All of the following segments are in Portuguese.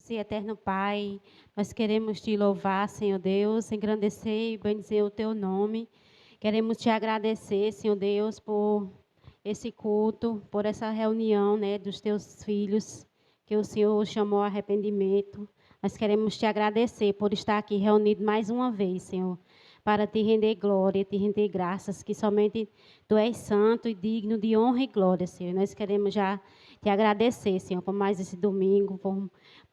Sim, eterno Pai, nós queremos te louvar, Senhor Deus, engrandecer e bendizer o teu nome. Queremos te agradecer, Senhor Deus, por esse culto, por essa reunião, né, dos teus filhos, que o Senhor chamou a arrependimento. Nós queremos te agradecer por estar aqui reunido mais uma vez, Senhor, para te render glória, te render graças, que somente tu és santo e digno de honra e glória, Senhor. Nós queremos já te agradecer, Senhor, por mais esse domingo,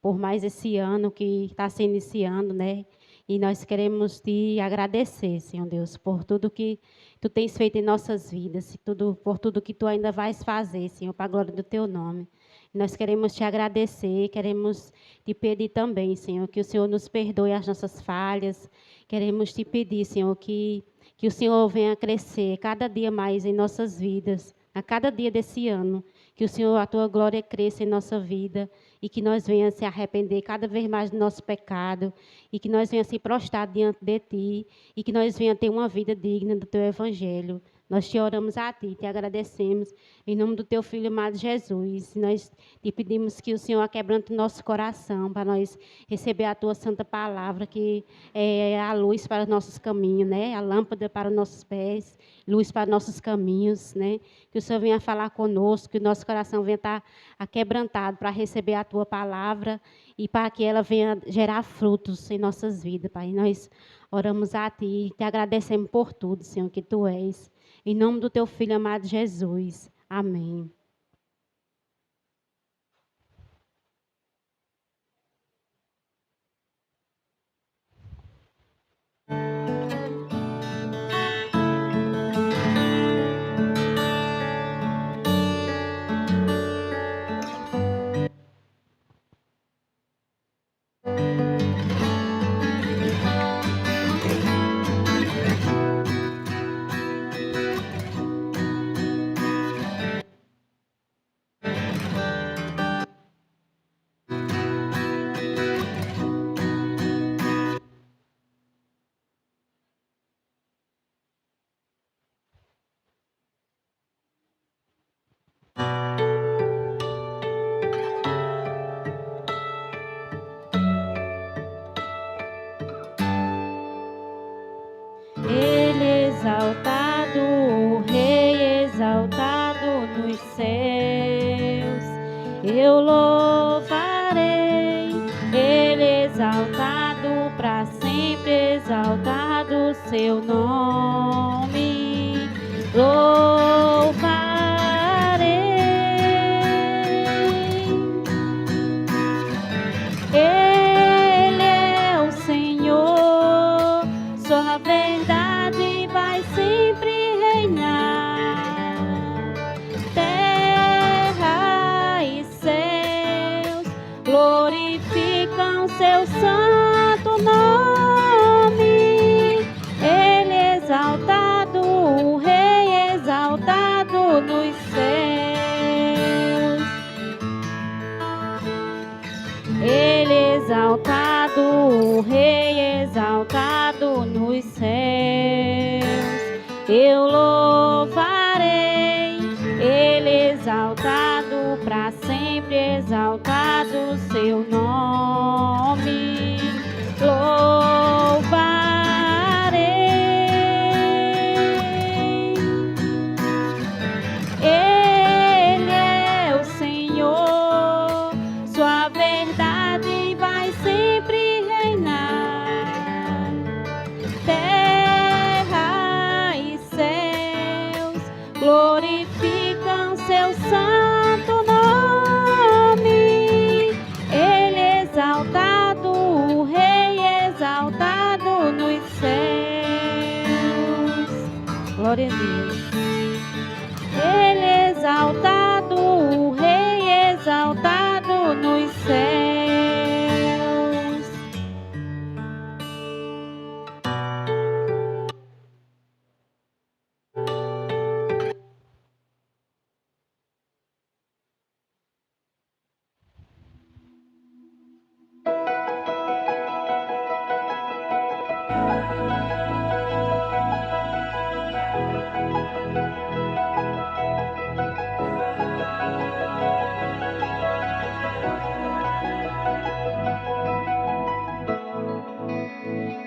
por mais esse ano que está se iniciando, né? E nós queremos te agradecer, Senhor Deus, por tudo que tu tens feito em nossas vidas, por tudo que tu ainda vais fazer, Senhor, para a glória do teu nome. Nós queremos te agradecer, queremos te pedir também, Senhor, que o Senhor nos perdoe as nossas falhas. Queremos te pedir, Senhor, que o Senhor venha crescer cada dia mais em nossas vidas, a cada dia desse ano. Que o Senhor, a tua glória cresça em nossa vida e que nós venhamos se arrepender cada vez mais do nosso pecado e que nós venhamos se prostrar diante de Ti e que nós venhamos ter uma vida digna do Teu Evangelho. Nós te oramos a Ti, te agradecemos, em nome do Teu Filho amado Jesus. Nós te pedimos que o Senhor aquebrante o nosso coração para nós receber a Tua santa palavra, que é a luz para os nossos caminhos, né? A lâmpada para os nossos pés, luz para os nossos caminhos, né? Que o Senhor venha falar conosco, que o nosso coração venha estar aquebrantado para receber a Tua palavra e para que ela venha gerar frutos em nossas vidas, Pai. Nós oramos a Ti e te agradecemos por tudo, Senhor, que Tu és. Em nome do Teu Filho amado Jesus. Amém. Ele exaltado, o Rei exaltado nos céus, eu louvarei. Ele exaltado, para sempre exaltado o seu nome, louvarei. Ele é o Senhor, sua verdade vai sempre reinar. Terra e céus glorificam seu santo nome. Ele é exaltado, o Rei exaltado nos céus. Ele exaltado, o Rei exaltado nos céus, eu louvarei. Ele exaltado, para sempre exaltado o seu nome, louvarei. Ele é o Senhor, sua verdade vai ser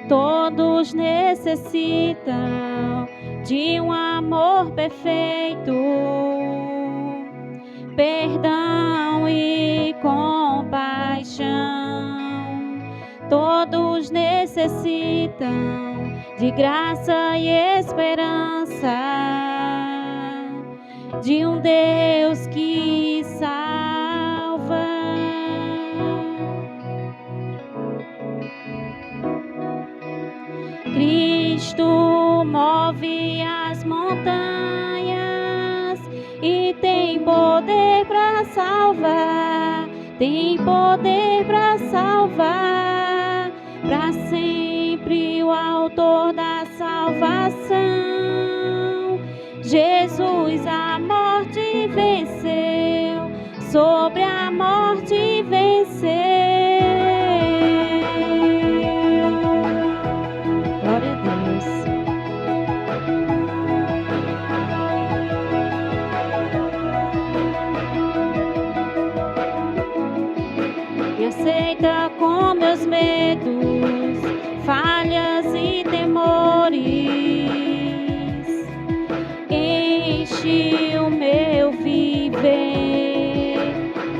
Todos necessitam de um amor perfeito, perdão e compaixão. Todos necessitam de graça e esperança, de um Deus que salva. Cristo move as montanhas e tem poder para salvar, tem poder para salvar, para sempre o autor da salvação. Jesus a morte venceu, sobre a morte venceu. Glória a Deus. Me aceita com meus medos, falhas e temores. Enche o meu viver,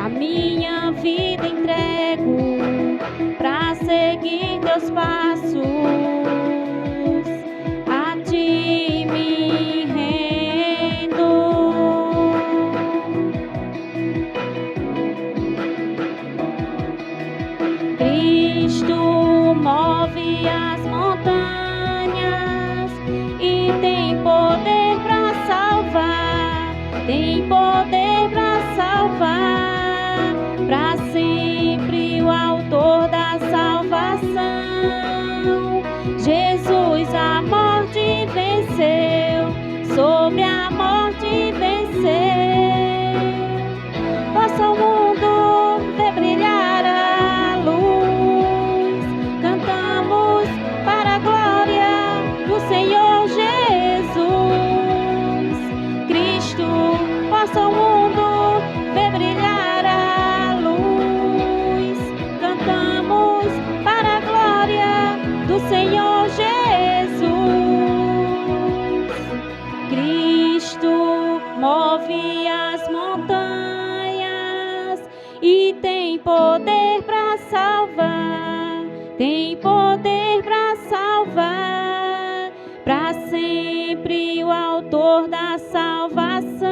a minha vida entrego pra seguir teus passos. A ti me rendo. Cristo move as montanhas e tem poder para salvar, tem poder para salvar, para sempre o autor da salvação. Jesus a morte venceu, sobre a morte venceu. Possa o mundo ver brilhar a luz, cantamos para a glória do Senhor Jesus. Cristo, possa o mundo ver brilhar a luz, cantamos para a glória do Senhor Jesus. Cristo move as montanhas e tem poder para salvar, tem poder para salvar, para sempre o autor da salvação.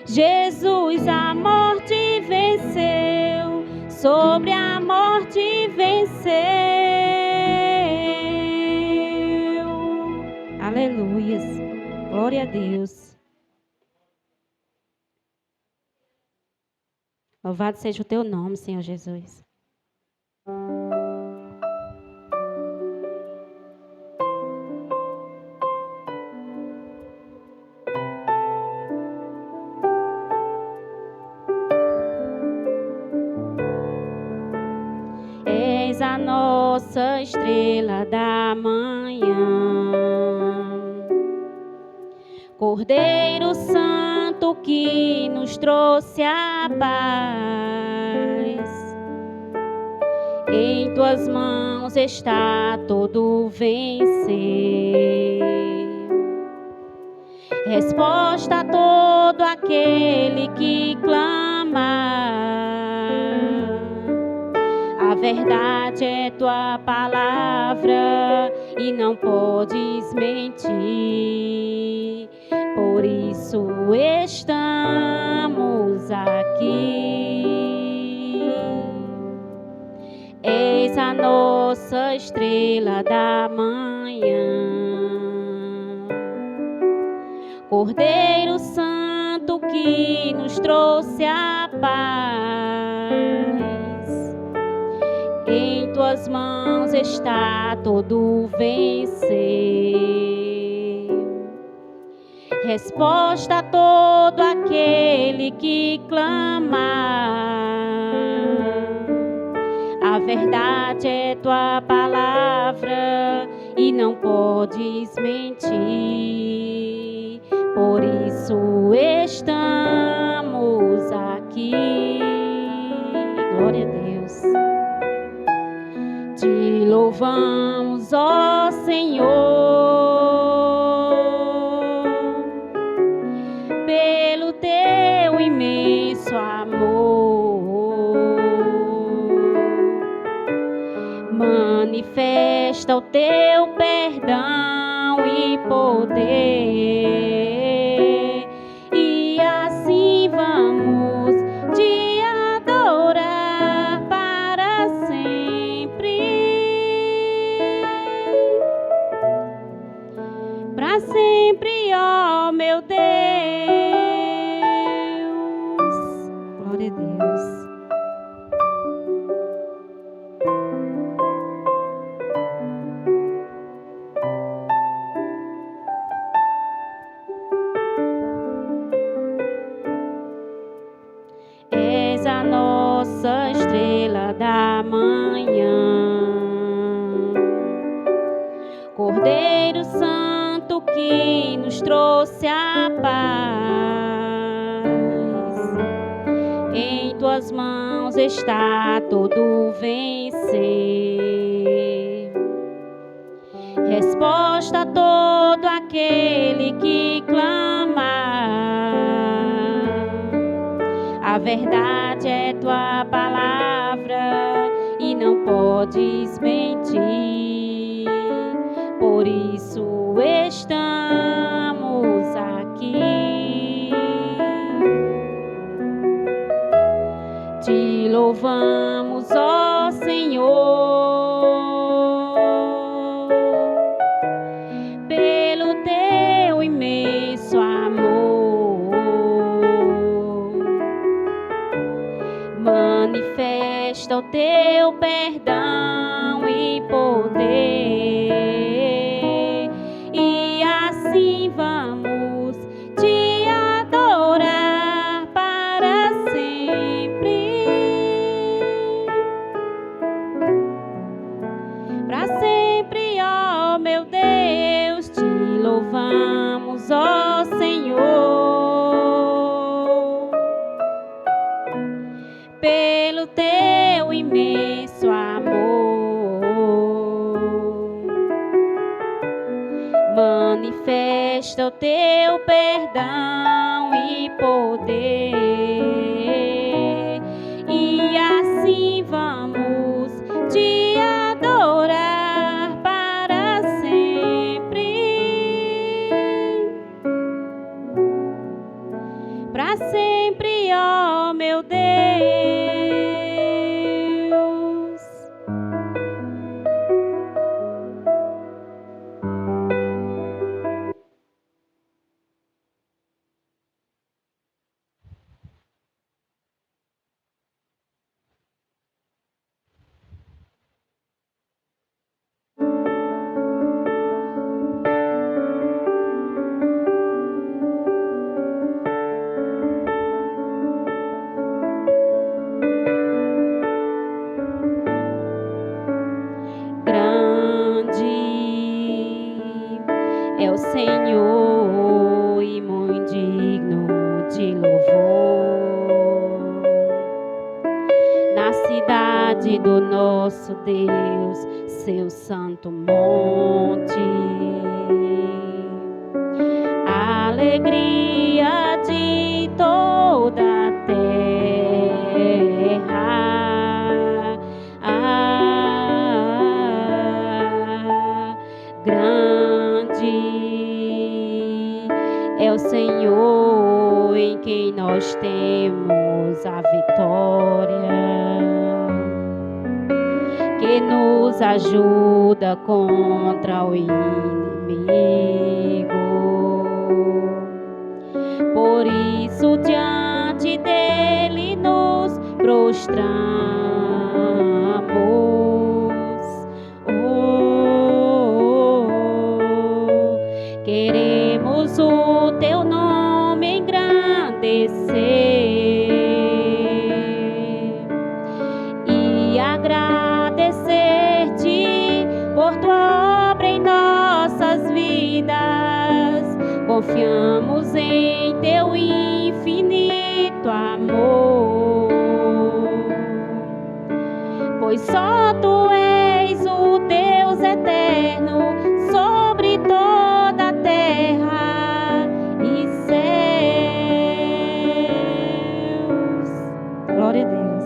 Jesus a morte venceu, sobre a morte venceu. Aleluias. Glória a Deus. Louvado seja o teu nome, Senhor Jesus. És a nossa estrela da manhã, Cordeiro Santo que nos trouxe a paz. Em tuas mãos está todo vencer, resposta a todo aquele que clama. A verdade é tua palavra e não podes mentir. Por isso estamos aqui. És a nossa estrela da manhã, Cordeiro Santo que nos trouxe a paz. Em tuas mãos está todo vencer, resposta a todo aquele que clama. A verdade é tua palavra e não podes mentir. Por isso estamos aqui. Glória a Deus. Te louvamos, ó Senhor, pelo teu imenso amor. Manifesta o teu perdão e poder, e assim vamos te adorar para sempre. Para sempre, ó meu Deus. Glória a Deus. És a nossa estrela da manhã, Cordeiro Santo que nos trouxe a paz. Em tuas mãos está todo vencer, resposta a todo aquele que clamar. A verdade é tua palavra e não podes mentir. Por isso estamos aqui. Te louvamos, ó Senhor, pelo teu imenso amor. Manifesta o teu perdão e poder, e assim vamos te adorar para sempre. Para sempre, ó meu Deus, te louvamos, ó Senhor, pelo teu imenso amor. Manifesta o teu perdão e poder, e assim vamos te adorar para sempre. Para sempre, ó meu Deus. É o Senhor e muito digno de louvor. Na cidade do nosso Deus, seu santo monte, a alegria de toda a terra. Grande é o Senhor em quem nós temos a vitória, que nos ajuda contra o inimigo. Por isso diante dele nos prostramos. Queremos o teu nome engrandecer e agradecer-te por tua obra em nossas vidas. Confiamos em teu infinito amor, pois só tu és és o Deus eterno sobre toda a terra e céus. Glória a Deus.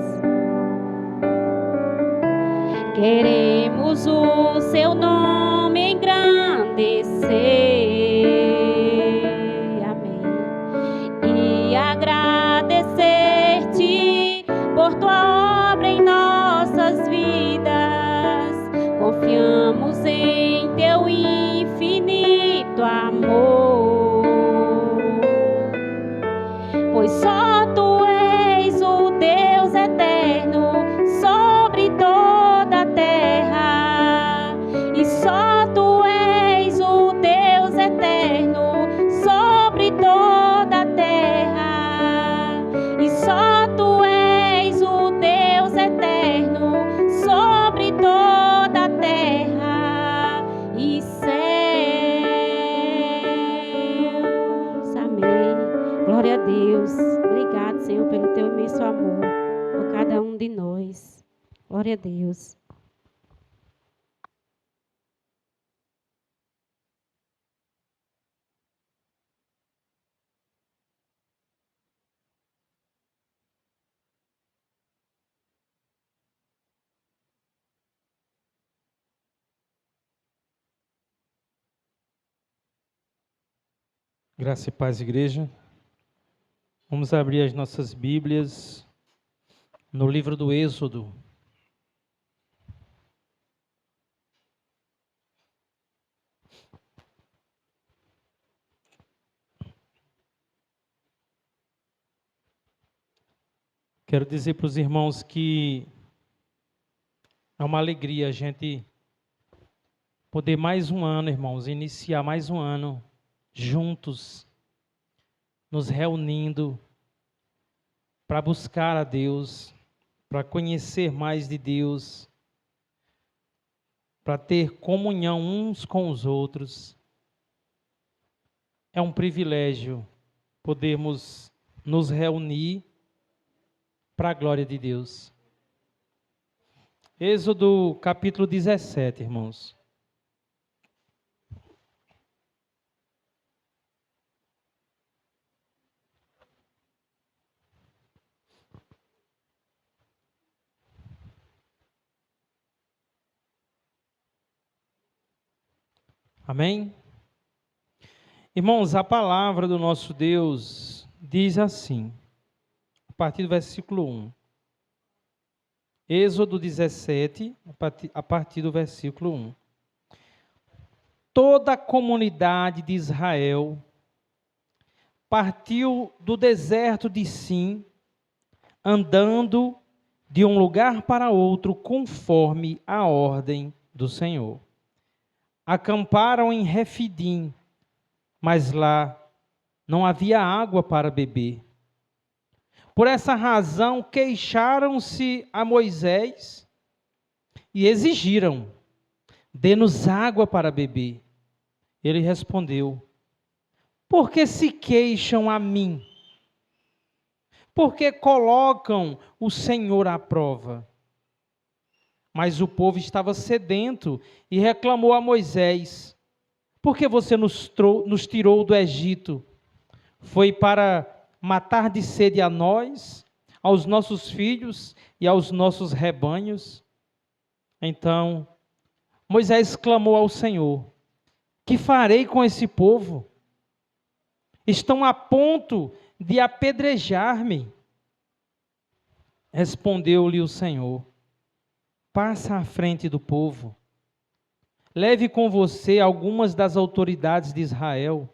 Queremos o seu nome engrandecer, amém, e agradecer-te por tua obra em nossas vidas. Confiamos em teu infinito amor, pois só tu és o Deus eterno sobre toda a terra, e só tu és o Deus eterno sobre toda a terra, e só tu és o Deus eterno sobre toda a terra e céus. Amém. Glória a Deus. Obrigado, Senhor, pelo teu imenso amor por cada um de nós. Glória a Deus. Graça e paz, igreja. Vamos abrir as nossas Bíblias no livro do Êxodo. Quero dizer para os irmãos que é uma alegria a gente poder mais um ano, irmãos, iniciar mais um ano juntos, nos reunindo para buscar a Deus, para conhecer mais de Deus, para ter comunhão uns com os outros. É um privilégio podermos nos reunir para a glória de Deus. Êxodo capítulo 17, irmãos. Amém? Irmãos, a palavra do nosso Deus diz assim, a partir do versículo 1. Êxodo 17, a partir do versículo 1. Toda a comunidade de Israel partiu do deserto de Sim, andando de um lugar para outro conforme a ordem do Senhor. Acamparam em Refidim, mas lá não havia água para beber. Por essa razão, queixaram-se a Moisés e exigiram: dê-nos água para beber. Ele respondeu: por que se queixam a mim? Por que colocam o Senhor à prova? Mas o povo estava sedento e reclamou a Moisés: por que você nos tirou do Egito? Foi para matar de sede a nós, aos nossos filhos e aos nossos rebanhos? Então Moisés clamou ao Senhor: que farei com esse povo? Estão a ponto de apedrejar-me. Respondeu-lhe o Senhor: passa à frente do povo. Leve com você algumas das autoridades de Israel.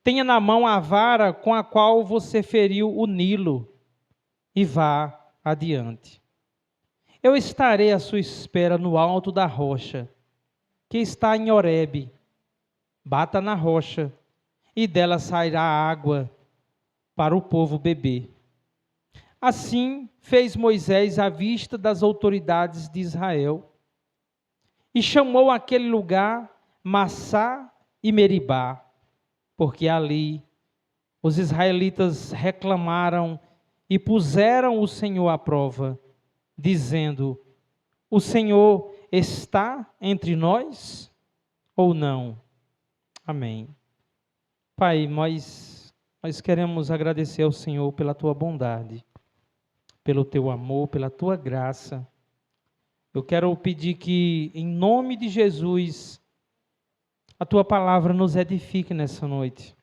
Tenha na mão a vara com a qual você feriu o Nilo e vá adiante. Eu estarei à sua espera no alto da rocha, que está em Horebe. Bata na rocha, e dela sairá água para o povo beber. Assim fez Moisés à vista das autoridades de Israel, e chamou aquele lugar Massá e Meribá, porque ali os israelitas reclamaram e puseram o Senhor à prova, dizendo: o Senhor está entre nós ou não? Amém. Pai, nós queremos agradecer ao Senhor pela tua bondade, pelo teu amor, pela tua graça. Eu quero pedir que, em nome de Jesus, a tua palavra nos edifique nessa noite.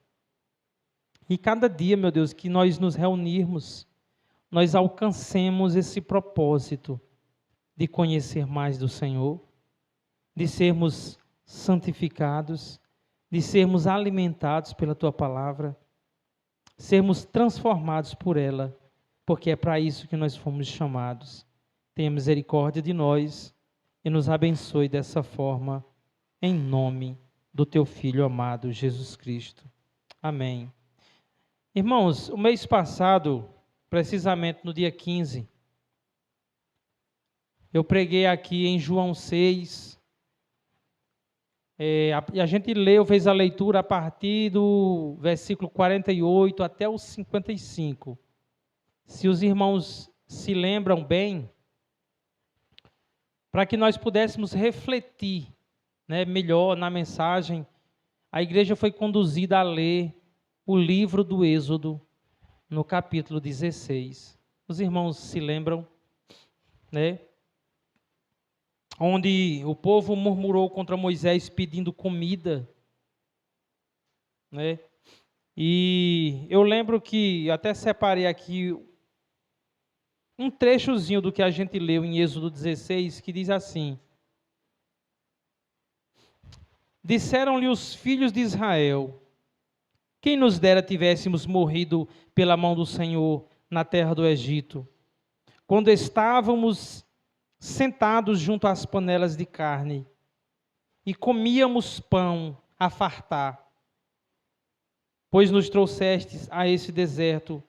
E cada dia, meu Deus, que nós nos reunirmos, nós alcancemos esse propósito de conhecer mais do Senhor, de sermos santificados, de sermos alimentados pela tua palavra, sermos transformados por ela, porque é para isso que nós fomos chamados. Tenha misericórdia de nós e nos abençoe dessa forma, em nome do teu Filho amado, Jesus Cristo. Amém. Irmãos, o mês passado, precisamente no dia 15, eu preguei aqui em João 6, e a gente fez a leitura a partir do versículo 48 até o 55. Se os irmãos se lembram bem, para que nós pudéssemos refletir, melhor na mensagem, a igreja foi conduzida a ler o livro do Êxodo, no capítulo 16. Os irmãos se lembram, onde o povo murmurou contra Moisés pedindo comida, E eu lembro que até separei aqui um trechozinho do que a gente leu em Êxodo 16, que diz assim: disseram-lhe os filhos de Israel: quem nos dera tivéssemos morrido pela mão do Senhor na terra do Egito, quando estávamos sentados junto às panelas de carne, e comíamos pão a fartar, pois nos trouxestes a esse deserto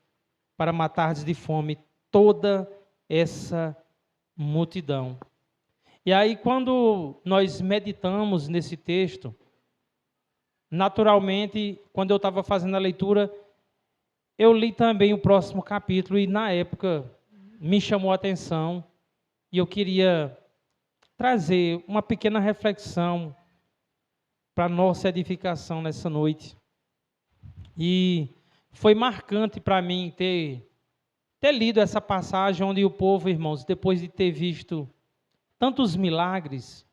para matardes de fome toda essa multidão. E aí, quando nós meditamos nesse texto, naturalmente, quando eu estava fazendo a leitura, eu li também o próximo capítulo, e na época me chamou a atenção, e eu queria trazer uma pequena reflexão para a nossa edificação nessa noite. E foi marcante para mim ter lido essa passagem onde o povo, irmãos, depois de ter visto tantos milagres,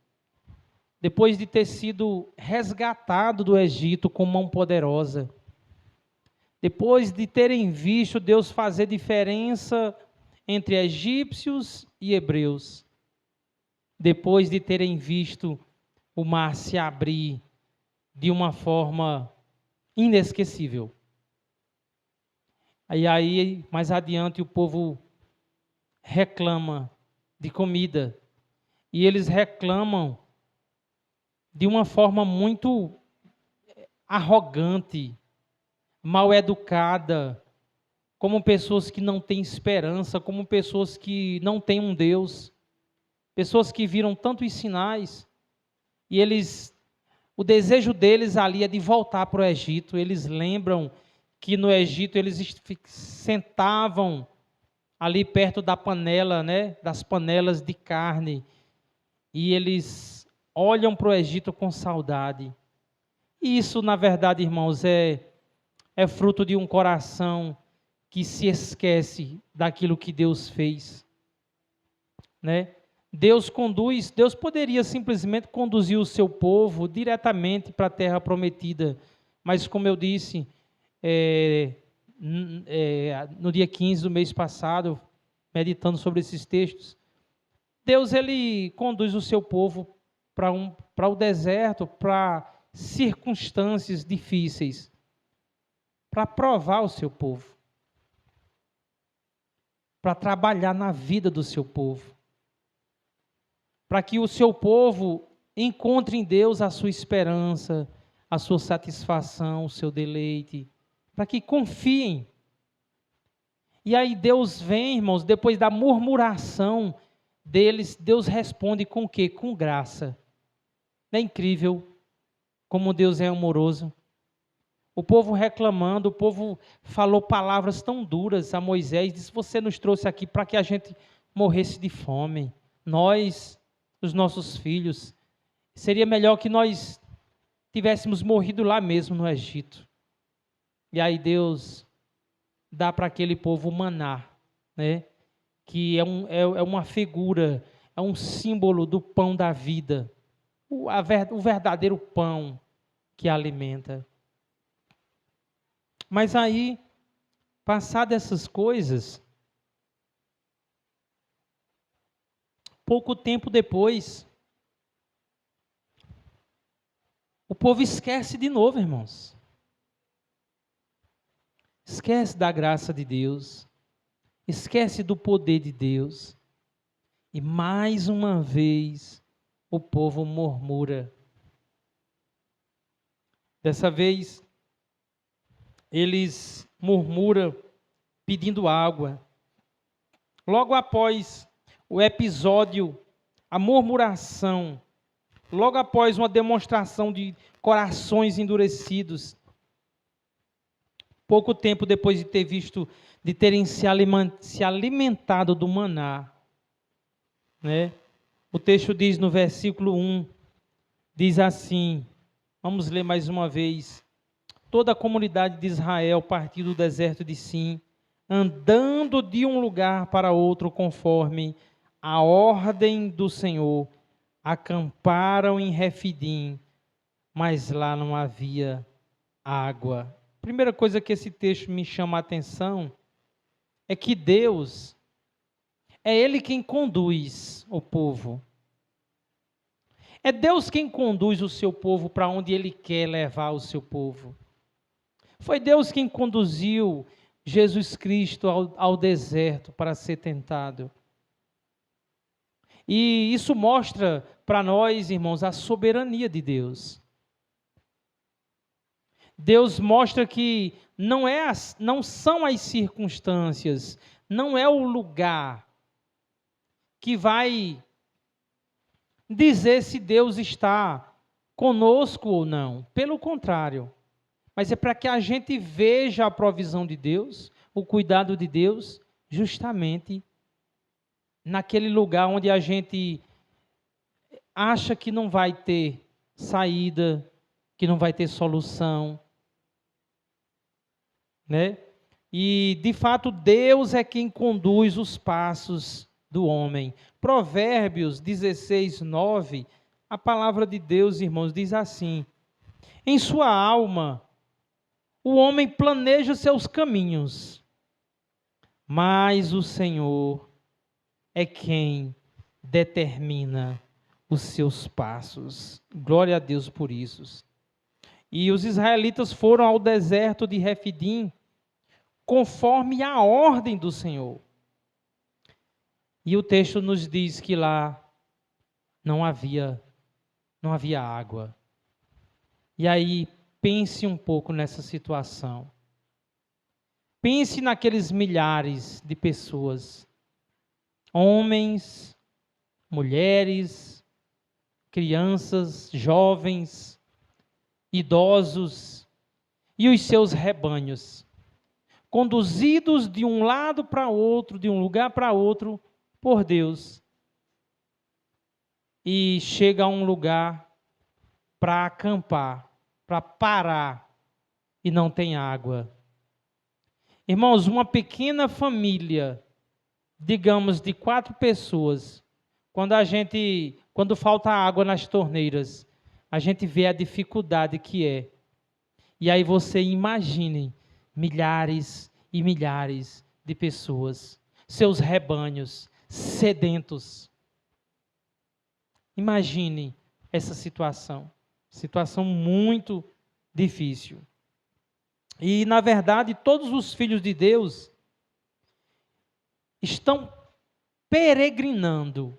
depois de ter sido resgatado do Egito com mão poderosa, depois de terem visto Deus fazer diferença entre egípcios e hebreus, depois de terem visto o mar se abrir de uma forma inesquecível. E aí, mais adiante, o povo reclama de comida. E eles reclamam de uma forma muito arrogante, mal educada, como pessoas que não têm esperança, como pessoas que não têm um Deus, pessoas que viram tantos sinais, e o desejo deles ali é de voltar para o Egito. Eles lembram que no Egito eles sentavam ali perto da panela, das panelas de carne, e eles olham para o Egito com saudade. E isso, na verdade, irmãos, é fruto de um coração que se esquece daquilo que Deus fez, Deus poderia simplesmente conduzir o seu povo diretamente para a terra prometida, mas como eu disse, no dia 15 do mês passado, meditando sobre esses textos, Deus ele conduz o seu povo para o deserto, para circunstâncias difíceis, para provar o seu povo, para trabalhar na vida do seu povo, para que o seu povo encontre em Deus a sua esperança, a sua satisfação, o seu deleite, para que confiem. E aí Deus vem, irmãos, depois da murmuração deles, Deus responde com o quê? Com graça. Não é incrível como Deus é amoroso? O povo reclamando, o povo falou palavras tão duras a Moisés, disse: você nos trouxe aqui para que a gente morresse de fome. Nós, os nossos filhos. Seria melhor que nós tivéssemos morrido lá mesmo no Egito. E aí Deus dá para aquele povo o maná, né? Que é uma figura, é um símbolo do pão da vida, o verdadeiro pão que alimenta. Mas aí, passadas essas coisas, pouco tempo depois, o povo esquece de novo, irmãos. Esquece da graça de Deus, esquece do poder de Deus. E mais uma vez, o povo murmura. Dessa vez, eles murmuram pedindo água. Logo após o episódio, a murmuração, logo após uma demonstração de corações endurecidos, pouco tempo depois de terem se alimentado do maná, né? O texto diz no versículo 1, diz assim, vamos ler mais uma vez: toda a comunidade de Israel partiu do deserto de Sim, andando de um lugar para outro conforme a ordem do Senhor, acamparam em Refidim, mas lá não havia água. Primeira coisa que esse texto me chama a atenção é que Deus, é Ele quem conduz o povo. É Deus quem conduz o seu povo para onde Ele quer levar o seu povo. Foi Deus quem conduziu Jesus Cristo ao deserto para ser tentado. E isso mostra para nós, irmãos, a soberania de Deus. Deus mostra que não são as circunstâncias, não é o lugar que vai dizer se Deus está conosco ou não. Pelo contrário, mas é para que a gente veja a provisão de Deus, o cuidado de Deus, justamente naquele lugar onde a gente acha que não vai ter saída, que não vai ter solução, né? E, de fato, Deus é quem conduz os passos do homem. Provérbios 16, 9, a palavra de Deus, irmãos, diz assim: em sua alma, o homem planeja os seus caminhos, mas o Senhor é quem determina os seus passos. Glória a Deus por isso. E os israelitas foram ao deserto de Refidim, conforme a ordem do Senhor. E o texto nos diz que lá não havia água. E aí, pense um pouco nessa situação. Pense naqueles milhares de pessoas, homens, mulheres, crianças, jovens, idosos e os seus rebanhos, conduzidos de um lado para outro, de um lugar para outro, por Deus. E chega a um lugar para acampar, para parar, e não tem água. Irmãos, uma pequena família, digamos de 4 pessoas, quando falta água nas torneiras, a gente vê a dificuldade que é. E aí você imagine milhares e milhares de pessoas, seus rebanhos sedentos. Imagine essa situação muito difícil. E, na verdade, todos os filhos de Deus estão peregrinando,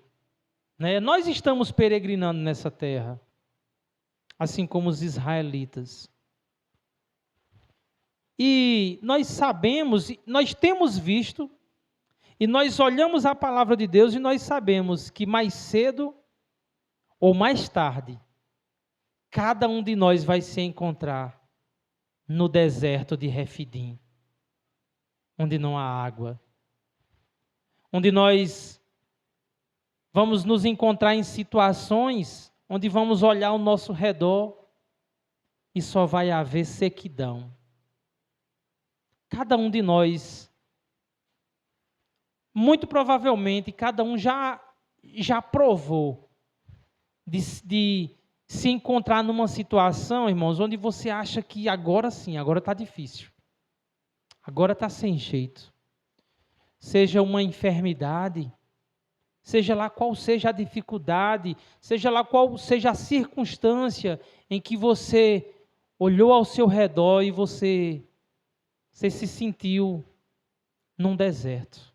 né? Nós estamos peregrinando nessa terra, assim como os israelitas. E nós sabemos, nós temos visto, e nós olhamos a palavra de Deus e nós sabemos que mais cedo ou mais tarde, cada um de nós vai se encontrar no deserto de Refidim, onde não há água, onde nós vamos nos encontrar em situações onde vamos olhar ao nosso redor e só vai haver sequidão. Cada um de nós, muito provavelmente, cada um já provou de se encontrar numa situação, irmãos, onde você acha que agora sim, agora está difícil. Agora está sem jeito. Seja uma enfermidade, seja lá qual seja a dificuldade, seja lá qual seja a circunstância em que você olhou ao seu redor e você se sentiu num deserto,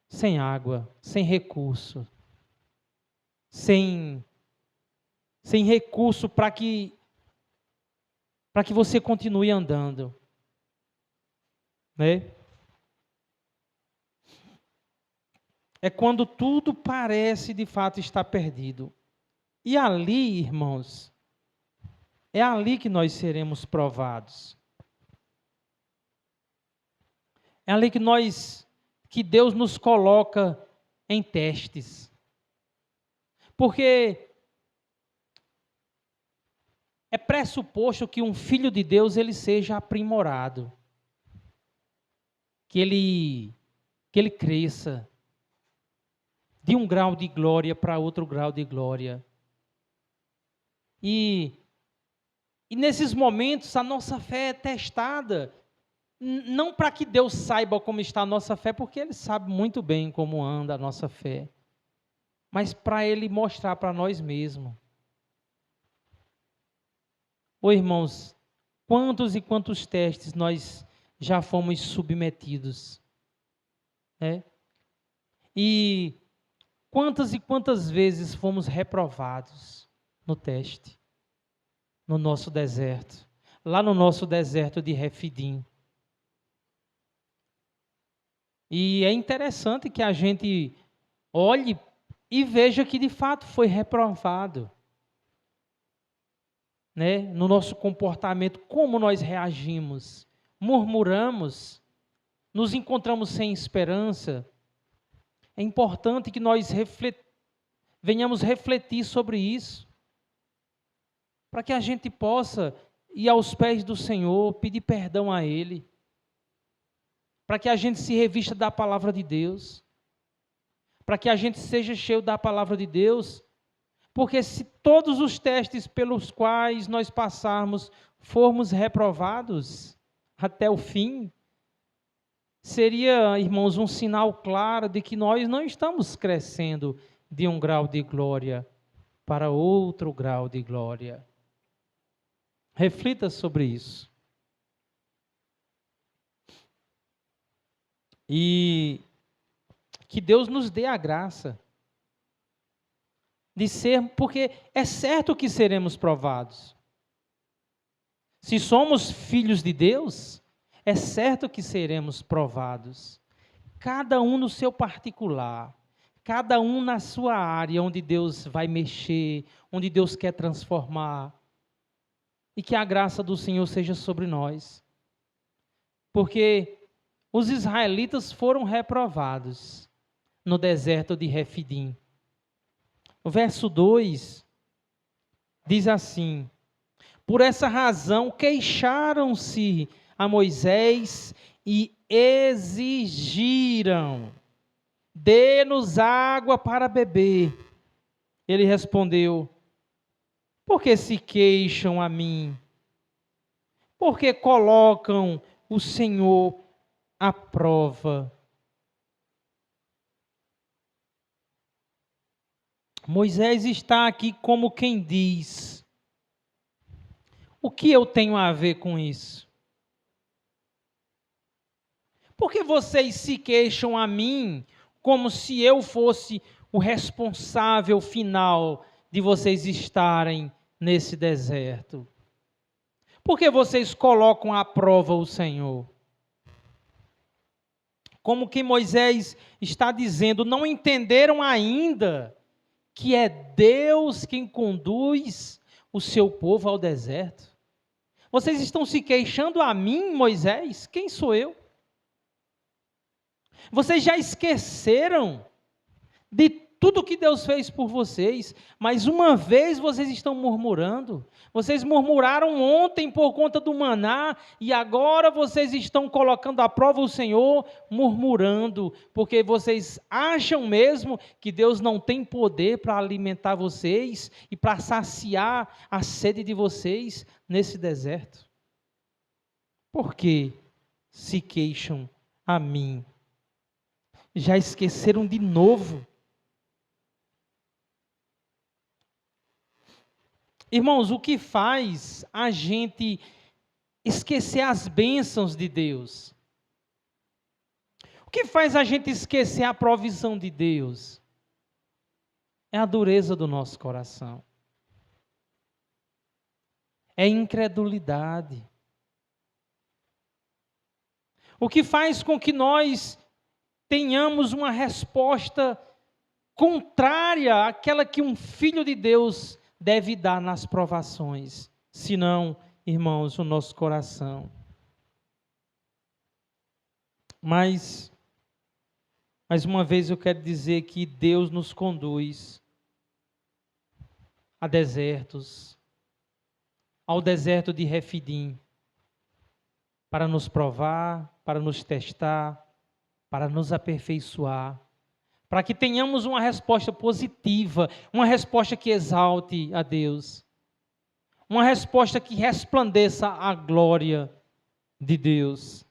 sem água, sem recurso, sem recurso para que você continue andando, né? É quando tudo parece de fato estar perdido. E ali, irmãos, é ali que nós seremos provados. É ali que Deus nos coloca em testes. Porque é pressuposto que um filho de Deus ele seja aprimorado. Que ele cresça de um grau de glória para outro grau de glória. E nesses momentos a nossa fé é testada, não para que Deus saiba como está a nossa fé, porque Ele sabe muito bem como anda a nossa fé, mas para Ele mostrar para nós mesmos. Ô irmãos, quantos e quantos testes nós já fomos submetidos, né? E quantas e quantas vezes fomos reprovados no teste, no nosso deserto, lá no nosso deserto de Refidim. E é interessante que a gente olhe e veja que de fato foi reprovado, né? No nosso comportamento, como nós reagimos, murmuramos, nos encontramos sem esperança. É importante que nós venhamos refletir sobre isso, para que a gente possa ir aos pés do Senhor, pedir perdão a Ele, para que a gente se revista da palavra de Deus, para que a gente seja cheio da palavra de Deus, porque se todos os testes pelos quais nós passarmos formos reprovados até o fim, seria, irmãos, um sinal claro de que nós não estamos crescendo de um grau de glória para outro grau de glória. Reflita sobre isso. E que Deus nos dê a graça de ser, porque é certo que seremos provados. Se somos filhos de Deus, é certo que seremos provados. Cada um no seu particular, cada um na sua área onde Deus vai mexer, onde Deus quer transformar. E que a graça do Senhor seja sobre nós. Porque os israelitas foram reprovados no deserto de Refidim. O verso 2 diz assim: por essa razão queixaram-se a Moisés e exigiram: dê-nos água para beber. Ele respondeu: por que se queixam a mim? Por que colocam o Senhor à prova? Moisés está aqui como quem diz: o que eu tenho a ver com isso? Por que vocês se queixam a mim como se eu fosse o responsável final de vocês estarem nesse deserto? Por que vocês colocam à prova o Senhor? Como que Moisés está dizendo, não entenderam ainda que é Deus quem conduz o seu povo ao deserto? Vocês estão se queixando a mim, Moisés? Quem sou eu? Vocês já esqueceram de tudo que Deus fez por vocês, mas uma vez vocês estão murmurando. Vocês murmuraram ontem por conta do maná, e agora vocês estão colocando à prova o Senhor, murmurando, porque vocês acham mesmo que Deus não tem poder para alimentar vocês e para saciar a sede de vocês nesse deserto. Por que se queixam a mim? Já esqueceram de novo? Irmãos, o que faz a gente esquecer as bênçãos de Deus? O que faz a gente esquecer a provisão de Deus? É a dureza do nosso coração. É a incredulidade. O que faz com que nós tenhamos uma resposta contrária àquela que um filho de Deus deve dar nas provações, senão, irmãos, o nosso coração. Mas, mais uma vez eu quero dizer que Deus nos conduz a desertos, ao deserto de Refidim, para nos provar, para nos testar, para nos aperfeiçoar, para que tenhamos uma resposta positiva, uma resposta que exalte a Deus, uma resposta que resplandeça a glória de Deus.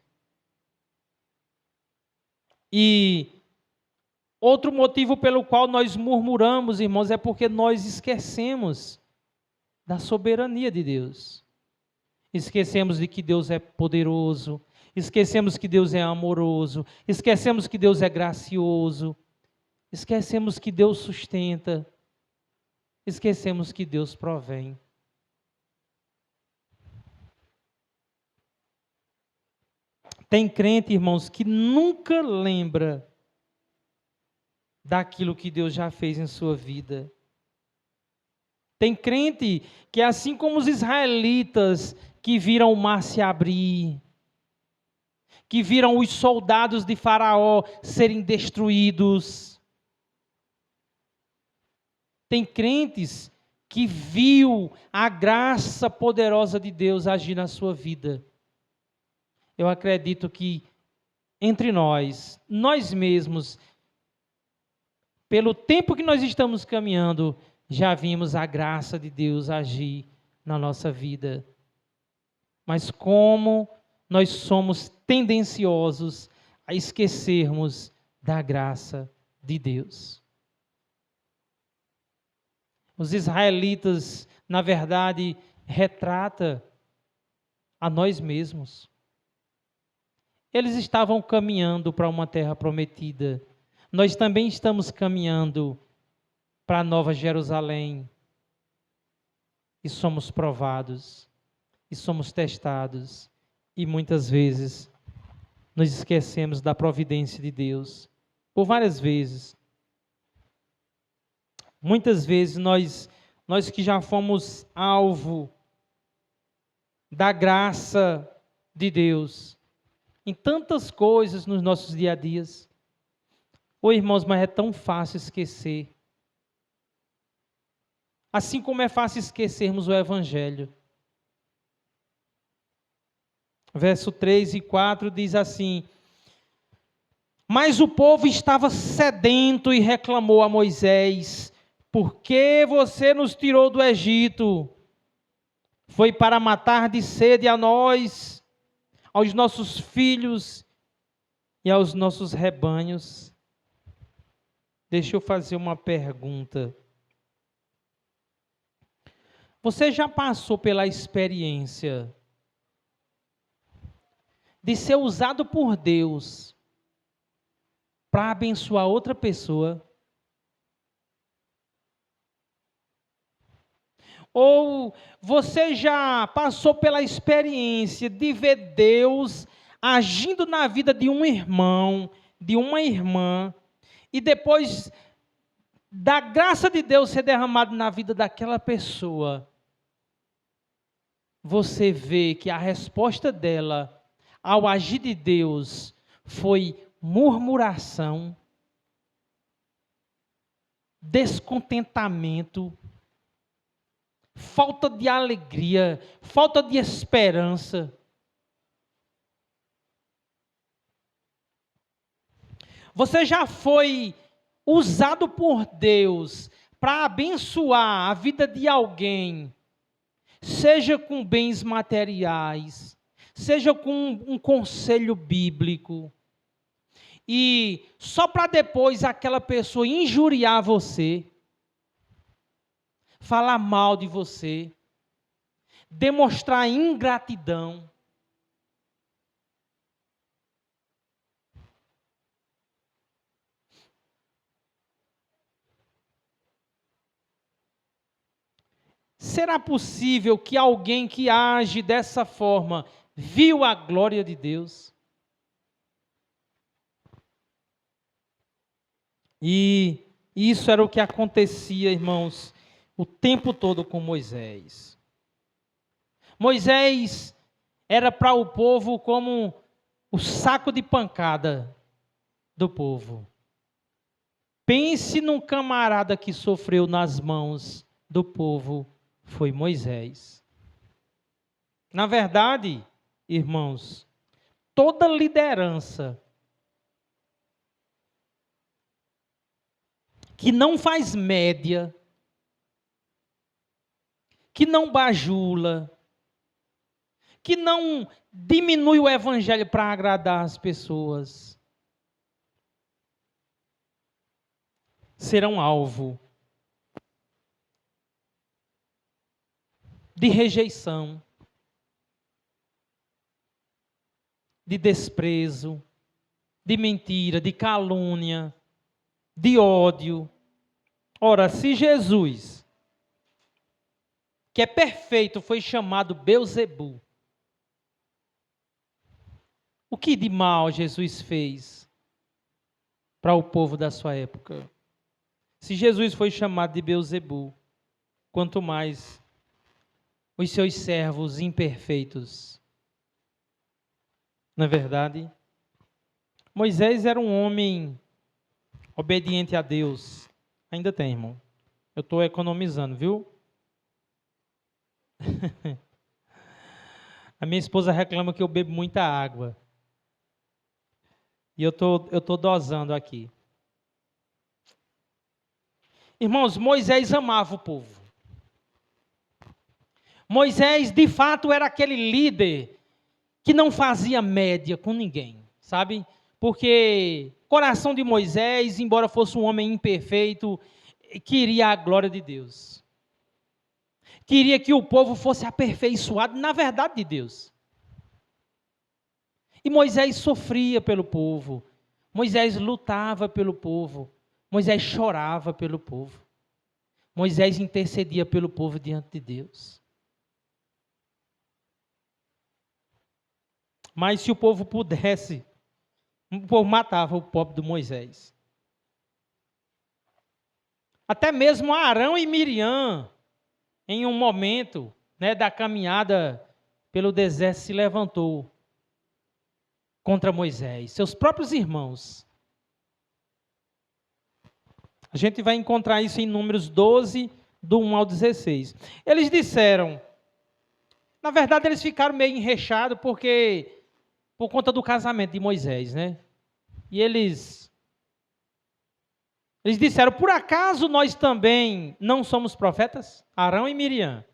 E outro motivo pelo qual nós murmuramos, irmãos, é porque nós esquecemos da soberania de Deus. Esquecemos de que Deus é poderoso, esquecemos que Deus é amoroso, esquecemos que Deus é gracioso, esquecemos que Deus sustenta, esquecemos que Deus provém. Tem crente, irmãos, que nunca lembra daquilo que Deus já fez em sua vida. Tem crente que, assim como os israelitas que viram o mar se abrir, que viram os soldados de Faraó serem destruídos, tem crentes que viu a graça poderosa de Deus agir na sua vida. Eu acredito que entre nós mesmos, pelo tempo que nós estamos caminhando, já vimos a graça de Deus agir na nossa vida. Mas como nós somos tendenciosos a esquecermos da graça de Deus. Os israelitas, na verdade, retrata a nós mesmos. Eles estavam caminhando para uma terra prometida. Nós também estamos caminhando para a Nova Jerusalém. E somos provados, e somos testados, e muitas vezes nos esquecemos da providência de Deus. Por várias vezes. Muitas vezes nós que já fomos alvo da graça de Deus, em tantas coisas nos nossos dia a dias. Irmãos, mas é tão fácil esquecer. Assim como é fácil esquecermos o Evangelho. Verso 3 e 4 diz assim: Mas o povo estava sedento e reclamou a Moisés: Por que você nos tirou do Egito? Foi para matar de sede a nós, aos nossos filhos e aos nossos rebanhos. Deixa eu fazer uma pergunta. Você já passou pela experiência de ser usado por Deus para abençoar outra pessoa? Ou você já passou pela experiência de ver Deus agindo na vida de um irmão, de uma irmã, e depois da graça de Deus ser derramada na vida daquela pessoa, você vê que a resposta dela ao agir de Deus foi murmuração? descontentamento, falta de alegria, falta de esperança. Você já foi usado por Deus para abençoar a vida de alguém, seja com bens materiais, seja com um conselho bíblico, e só para depois aquela pessoa injuriar você, falar mal de você, demonstrar ingratidão? Será possível que alguém que age dessa forma viu a glória de Deus? E isso era o que acontecia, irmãos, o tempo todo com Moisés. Moisés era para o povo como o saco de pancada do povo. Pense num camarada que sofreu nas mãos do povo, foi Moisés. Na verdade, irmãos, toda liderança que não faz média, que não bajula, que não diminui o evangelho para agradar as pessoas, serão alvo de rejeição, de desprezo, de mentira, de calúnia, de ódio. Ora, se Jesus, que é perfeito, foi chamado Beelzebu, o que de mal Jesus fez para o povo da sua época? Se Jesus foi chamado de Beelzebu, quanto mais os seus servos imperfeitos. Não é verdade? Moisés era um homem obediente a Deus. Ainda tem, irmão. Eu estou economizando, viu? A minha esposa reclama que eu bebo muita água. E eu tô dosando aqui. Irmãos, Moisés amava o povo. Moisés, de fato, era aquele líder que não fazia média com ninguém, sabe? Porque o coração de Moisés, embora fosse um homem imperfeito, queria a glória de Deus. Queria que o povo fosse aperfeiçoado na verdade de Deus. E Moisés sofria pelo povo. Moisés lutava pelo povo. Moisés chorava pelo povo. Moisés intercedia pelo povo diante de Deus. Mas se o povo pudesse, o povo matava o pobre do Moisés. Até mesmo Arão e Miriam, em um momento, né, da caminhada pelo deserto, se levantou contra Moisés, seus próprios irmãos. A gente vai encontrar isso em Números 12, do 1 ao 16. Eles disseram, na verdade eles ficaram meio enrexados por conta do casamento de Moisés, né? E eles disseram, por acaso nós também não somos profetas? Arão e Miriam.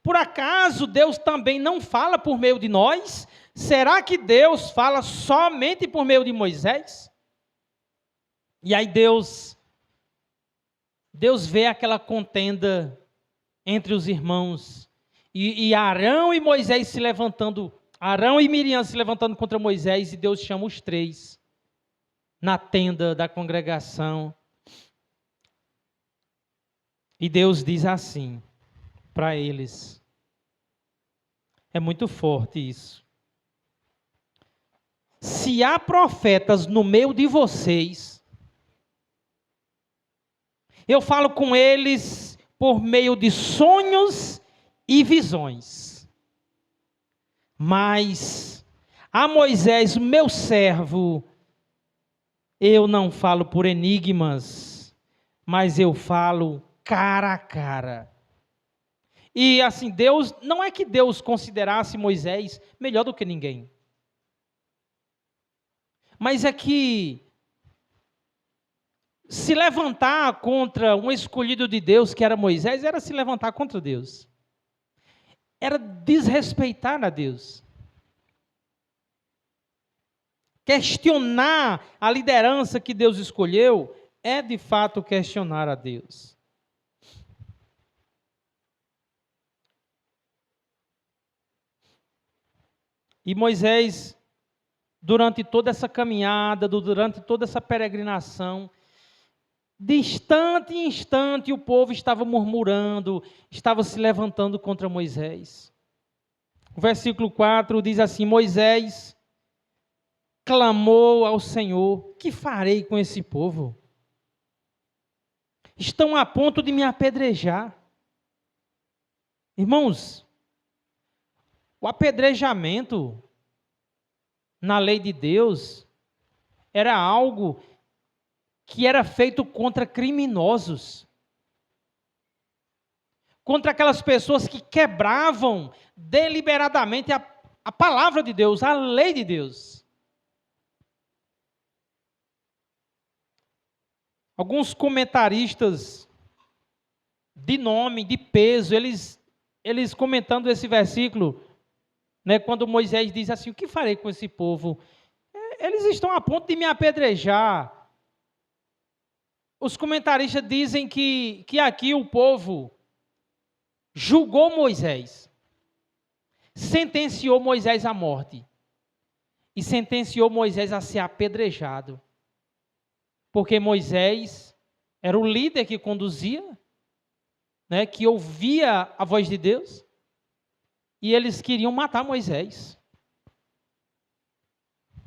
Por acaso Deus também não fala por meio de nós? Será que Deus fala somente por meio de Moisés? E aí Deus vê aquela contenda entre os irmãos. E Arão e Moisés se levantando, Arão e Miriam se levantando contra Moisés, e Deus chama os três na tenda da congregação. E Deus diz assim para eles. É muito forte isso. Se há profetas no meio de vocês, eu falo com eles por meio de sonhos e visões. Mas a Moisés, meu servo, Eu não falo por enigmas, mas eu falo cara a cara. E assim, Deus, não é que Deus considerasse Moisés melhor do que ninguém. Mas é que se levantar contra um escolhido de Deus, que era Moisés, era se levantar contra Deus. Era desrespeitar a Deus. Questionar a liderança que Deus escolheu é de fato questionar a Deus. E Moisés, durante toda essa caminhada, durante toda essa peregrinação, de instante em instante o povo estava murmurando, estava se levantando contra Moisés. O versículo 4 diz assim: Moisés clamou ao Senhor: que farei com esse povo? Estão a ponto de me apedrejar. Irmãos, o apedrejamento na lei de Deus era algo que era feito contra criminosos, contra aquelas pessoas que quebravam deliberadamente a palavra de Deus, a lei de Deus. Alguns comentaristas de nome, de peso, eles comentando esse versículo, né, quando Moisés diz assim: o que farei com esse povo? Eles estão a ponto de me apedrejar. Os comentaristas dizem que aqui o povo julgou Moisés, sentenciou Moisés à morte e sentenciou Moisés a ser apedrejado, porque Moisés era o líder que conduzia, né, que ouvia a voz de Deus, e eles queriam matar Moisés,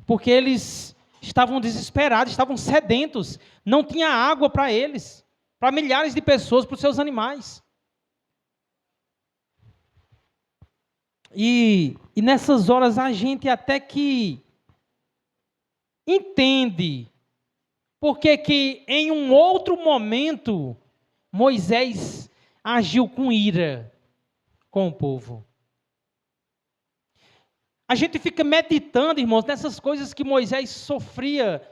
porque eles estavam desesperados, estavam sedentos, não tinha água para eles, para milhares de pessoas, para os seus animais. E nessas horas a gente até que entende porque que em um outro momento Moisés agiu com ira com o povo. A gente fica meditando, irmãos, nessas coisas que Moisés sofria.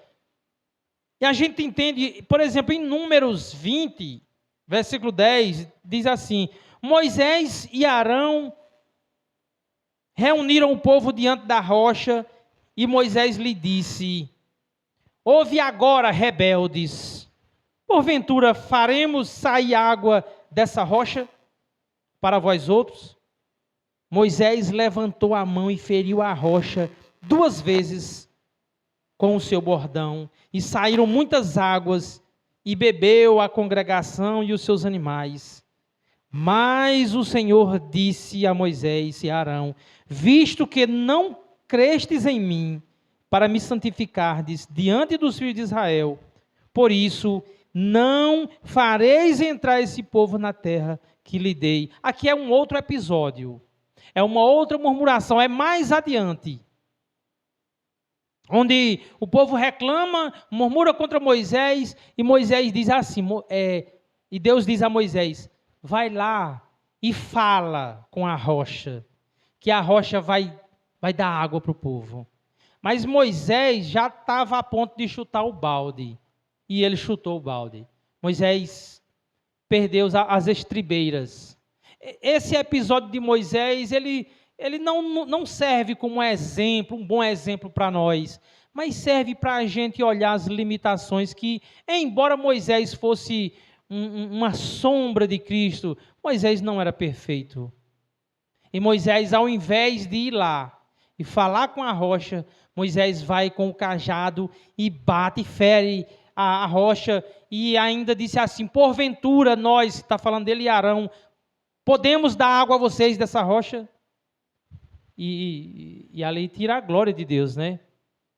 E a gente entende, por exemplo, em Números 20, versículo 10, diz assim: Moisés e Arão reuniram o povo diante da rocha, e Moisés lhe disse: ouve agora, rebeldes, porventura faremos sair água dessa rocha para vós outros? Moisés levantou a mão e feriu a rocha 2 vezes com o seu bordão, e saíram muitas águas, e bebeu a congregação e os seus animais. Mas o Senhor disse a Moisés e a Arão: visto que não crestes em mim, para me santificardes diante dos filhos de Israel, por isso não fareis entrar esse povo na terra que lhe dei. Aqui é um outro episódio, é uma outra murmuração, é mais adiante, onde o povo reclama, murmura contra Moisés, e Moisés diz assim, e Deus diz a Moisés: vai lá e fala com a rocha, que a rocha vai dar água para o povo. Mas Moisés já estava a ponto de chutar o balde, e ele chutou o balde. Moisés perdeu as estribeiras. Esse episódio de Moisés, ele não serve como exemplo, um bom exemplo para nós, mas serve para a gente olhar as limitações que, embora Moisés fosse uma sombra de Cristo, Moisés não era perfeito. E Moisés, ao invés de ir lá e falar com a rocha, Moisés vai com o cajado e bate e fere a rocha, e ainda disse assim: porventura nós, está falando dele e Arão, podemos dar água a vocês dessa rocha? E ali tira a glória de Deus, né?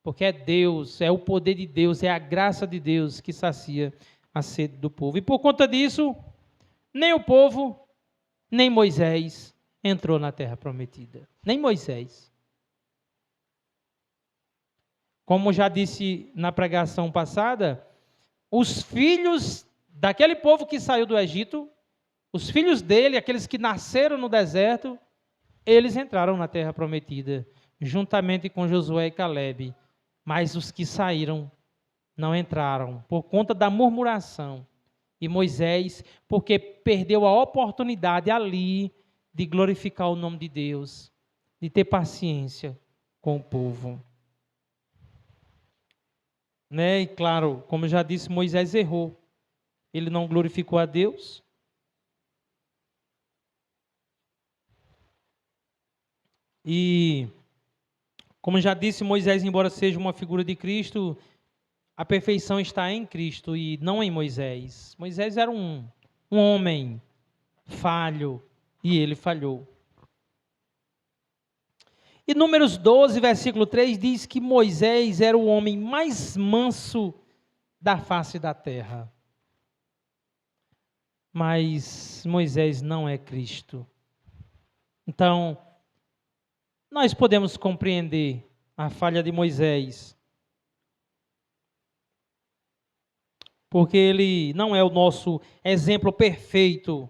Porque é Deus, é o poder de Deus, é a graça de Deus que sacia a sede do povo. E por conta disso, nem o povo, nem Moisés entrou na terra prometida. Nem Moisés. como já disse na pregação passada, os filhos daquele povo que saiu do Egito, os filhos dele, aqueles que nasceram no deserto, eles entraram na terra prometida, juntamente com Josué e Calebe. Mas os que saíram não entraram, por conta da murmuração. E Moisés, porque perdeu a oportunidade ali de glorificar o nome de Deus, de ter paciência com o povo. Né? E claro, como eu já disse, Moisés errou. Ele não glorificou a Deus. E, como já disse, Moisés, embora seja uma figura de Cristo, a perfeição está em Cristo e não em Moisés. Moisés era um homem falho e ele falhou. E Números 12, versículo 3 diz que Moisés era o homem mais manso da face da terra. Mas Moisés não é Cristo. Então, nós podemos compreender a falha de Moisés, porque ele não é o nosso exemplo perfeito.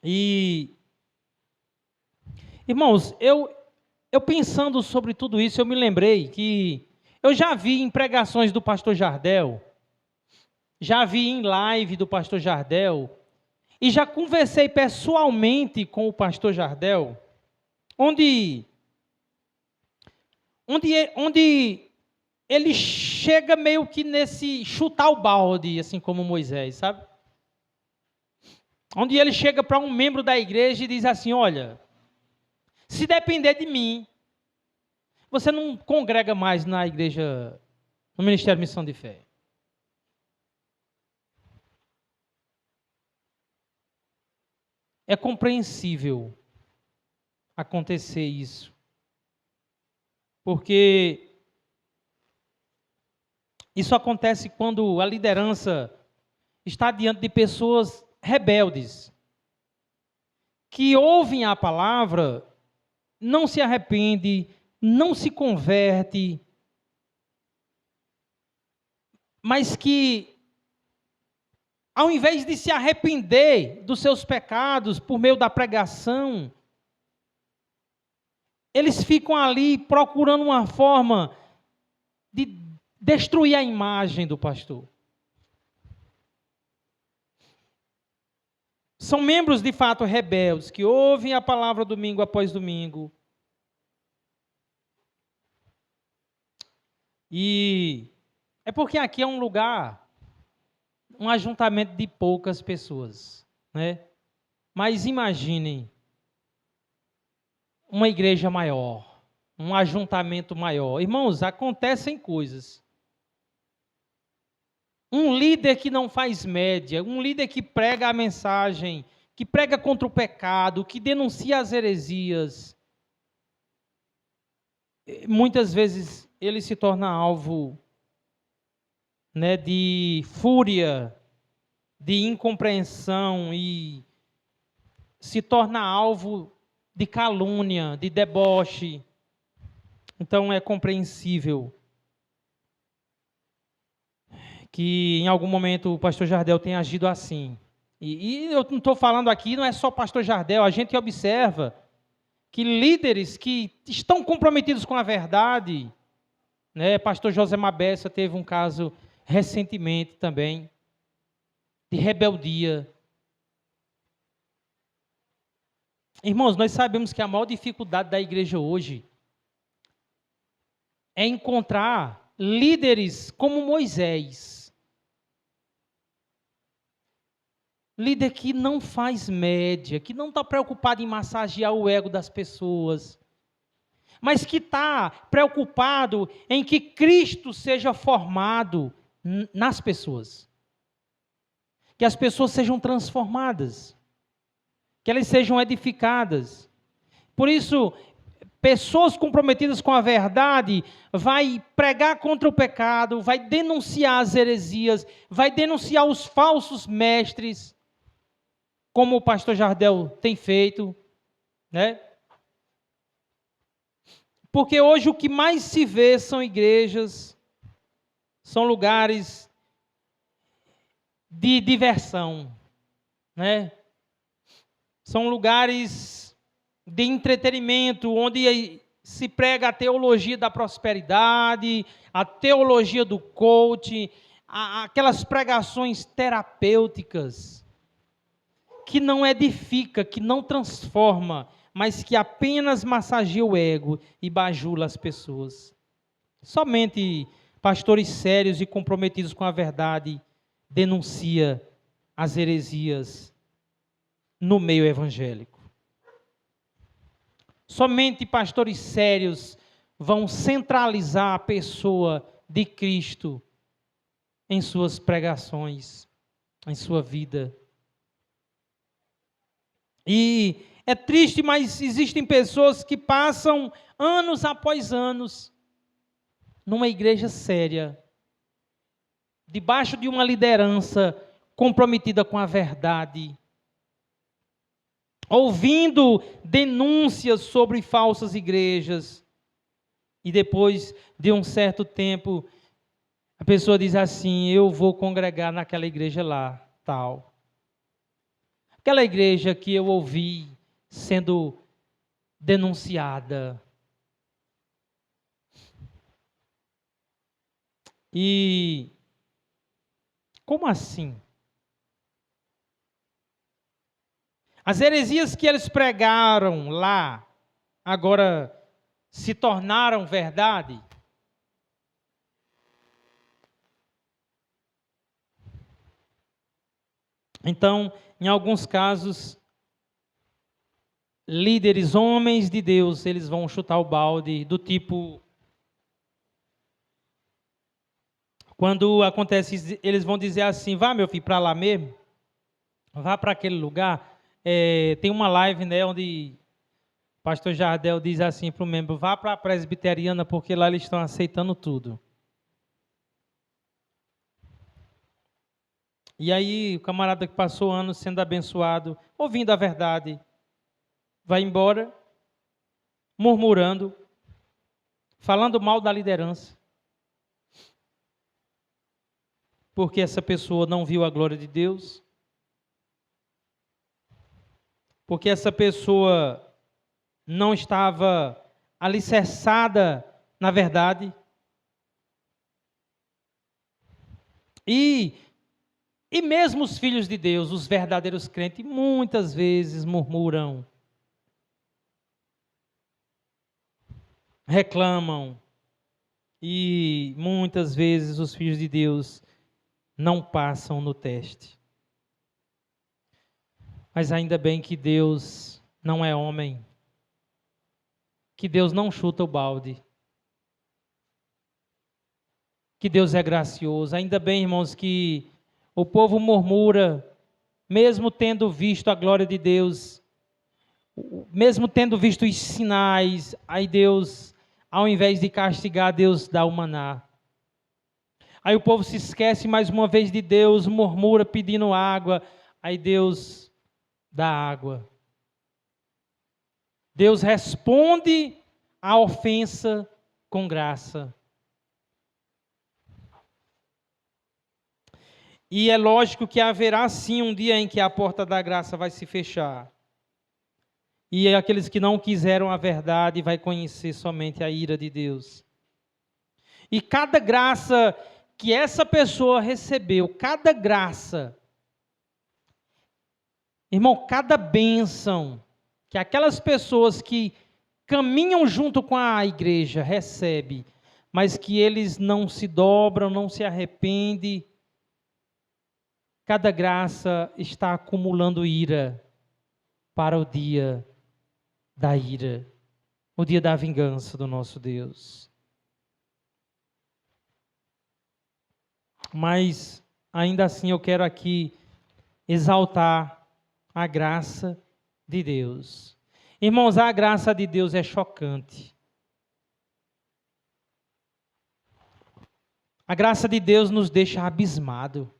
E, irmãos, eu pensando sobre tudo isso, eu me lembrei que eu já vi em pregações do pastor Jardel, já vi em live do pastor Jardel, e já conversei pessoalmente com o pastor Jardel, onde ele chega meio que nesse chutar o balde, assim como Moisés, sabe? Onde ele chega para um membro da igreja e diz assim: olha, se depender de mim, você não congrega mais na igreja, no Ministério de Missão de Fé. É compreensível acontecer isso, porque isso acontece quando a liderança está diante de pessoas rebeldes, que ouvem a palavra, não se arrepende, não se converte, mas que, ao invés de se arrepender dos seus pecados por meio da pregação, eles ficam ali procurando uma forma de destruir a imagem do pastor. São membros de fato rebeldes, que ouvem a palavra domingo após domingo. E é porque aqui é um lugar, um ajuntamento de poucas pessoas, né? Mas imaginem uma igreja maior, um ajuntamento maior. Irmãos, acontecem coisas. Um líder que não faz média, um líder que prega a mensagem, que prega contra o pecado, que denuncia as heresias, muitas vezes ele se torna alvo, né, de fúria, de incompreensão e se torna alvo de calúnia, de deboche. Então é compreensível que em algum momento o pastor Jardel tenha agido assim. E eu não estou falando aqui, não é só o pastor Jardel, a gente observa que líderes que estão comprometidos com a verdade, né, pastor José Mabessa teve um caso recentemente também, de rebeldia. Irmãos, nós sabemos que a maior dificuldade da igreja hoje é encontrar líderes como Moisés. Líder que não faz média, que não está preocupado em massagear o ego das pessoas, mas que está preocupado em que Cristo seja formado nas pessoas. Que as pessoas sejam transformadas, que elas sejam edificadas. Por isso, pessoas comprometidas com a verdade vai pregar contra o pecado, vai denunciar as heresias, vai denunciar os falsos mestres, como o pastor Jardel tem feito, né? Porque hoje o que mais se vê são igrejas, são lugares de diversão, né? São lugares de entretenimento, onde se prega a teologia da prosperidade, a teologia do coaching, aquelas pregações terapêuticas, que não edifica, que não transforma, mas que apenas massageia o ego e bajula as pessoas. Somente pastores sérios e comprometidos com a verdade denuncia as heresias no meio evangélico. Somente pastores sérios vão centralizar a pessoa de Cristo em suas pregações, em sua vida. E é triste, mas existem pessoas que passam anos após anos numa igreja séria, debaixo de uma liderança comprometida com a verdade, ouvindo denúncias sobre falsas igrejas, e depois de um certo tempo, a pessoa diz assim: eu vou congregar naquela igreja lá, tal. Aquela igreja que eu ouvi sendo denunciada. E como assim? As heresias que eles pregaram lá, agora se tornaram verdade? Então, em alguns casos, líderes, homens de Deus, eles vão chutar o balde do tipo... Quando acontece, eles vão dizer assim: vá, meu filho, para lá mesmo, vá para aquele lugar. Tem uma live, né, onde o pastor Jardel diz assim para o membro: vá para a presbiteriana, porque lá eles estão aceitando tudo. E aí o camarada que passou anos sendo abençoado, ouvindo a verdade, vai embora, murmurando, falando mal da liderança, porque essa pessoa não viu a glória de Deus, porque essa pessoa não estava alicerçada na verdade. E mesmo os filhos de Deus, os verdadeiros crentes, muitas vezes murmuram, reclamam, e muitas vezes os filhos de Deus não passam no teste. Mas ainda bem que Deus não é homem, que Deus não chuta o balde, que Deus é gracioso. Ainda bem, irmãos, que o povo murmura, mesmo tendo visto a glória de Deus, mesmo tendo visto os sinais. Aí Deus, ao invés de castigar, Deus dá o maná. Aí o povo se esquece mais uma vez de Deus, murmura pedindo água, aí Deus dá água. Deus responde à ofensa com graça. E é lógico que haverá sim um dia em que a porta da graça vai se fechar. E aqueles que não quiseram a verdade vai conhecer somente a ira de Deus. E cada graça que essa pessoa recebeu, cada graça, irmão, cada bênção que aquelas pessoas que caminham junto com a igreja recebem, mas que eles não se dobram, não se arrependem, cada graça está acumulando ira para o dia da ira, o dia da vingança do nosso Deus. Mas, ainda assim, eu quero aqui exaltar a graça de Deus. Irmãos, a graça de Deus é chocante. A graça de Deus nos deixa abismado.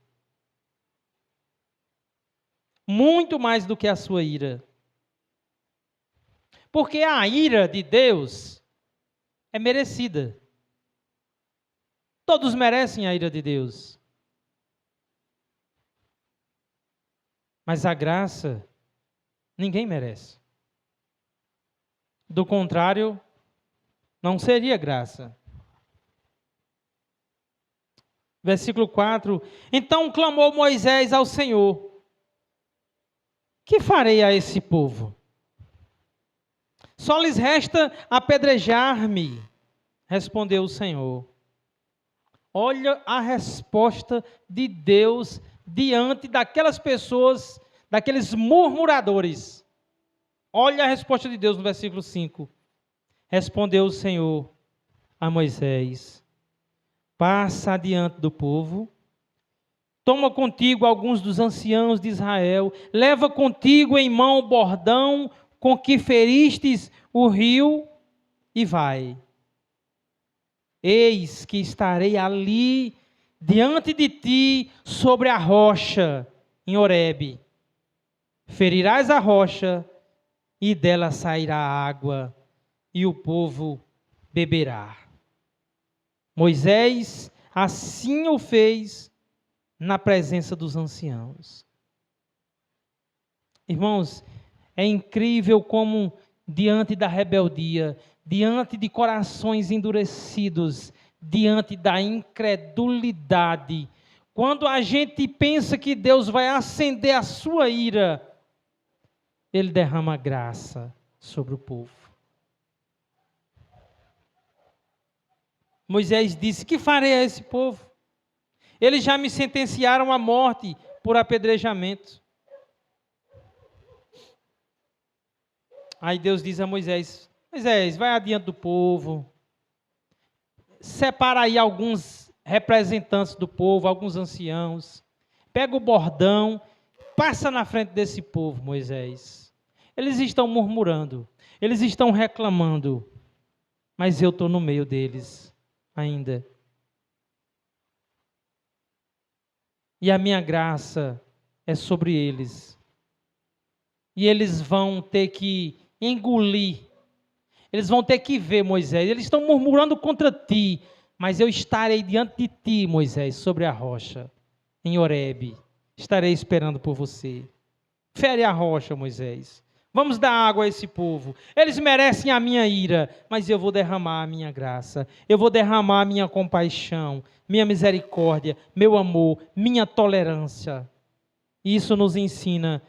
Muito mais do que a sua ira. Porque a ira de Deus é merecida. Todos merecem a ira de Deus. Mas a graça, ninguém merece. Do contrário, não seria graça. Versículo 4. Então clamou Moisés ao Senhor: que farei a esse povo? Só lhes resta apedrejar-me, respondeu o Senhor. Olha a resposta de Deus diante daquelas pessoas, daqueles murmuradores. Olha a resposta de Deus no versículo 5. Respondeu o Senhor a Moisés: passa adiante do povo, toma contigo alguns dos anciãos de Israel, leva contigo em mão o bordão com que feristes o rio e vai. Eis que estarei ali diante de ti sobre a rocha em Horebe. Ferirás a rocha e dela sairá água e o povo beberá. Moisés assim o fez na presença dos anciãos. Irmãos, é incrível como diante da rebeldia, diante de corações endurecidos, diante da incredulidade, quando a gente pensa que Deus vai acender a sua ira, Ele derrama graça sobre o povo. Moisés disse: que farei a esse povo? Eles já me sentenciaram à morte por apedrejamento. Aí Deus diz a Moisés: Moisés, vai adiante do povo, separa aí alguns representantes do povo, alguns anciãos, pega o bordão, passa na frente desse povo, Moisés. Eles estão murmurando, eles estão reclamando, mas eu estou no meio deles ainda. E a minha graça é sobre eles. E eles vão ter que engolir. Eles vão ter que ver, Moisés. Eles estão murmurando contra ti, mas eu estarei diante de ti, Moisés, sobre a rocha, em Horebe. Estarei esperando por você. Fere a rocha, Moisés. Vamos dar água a esse povo. Eles merecem a minha ira, mas eu vou derramar a minha graça. Eu vou derramar a minha compaixão, minha misericórdia, meu amor, minha tolerância. Isso nos ensina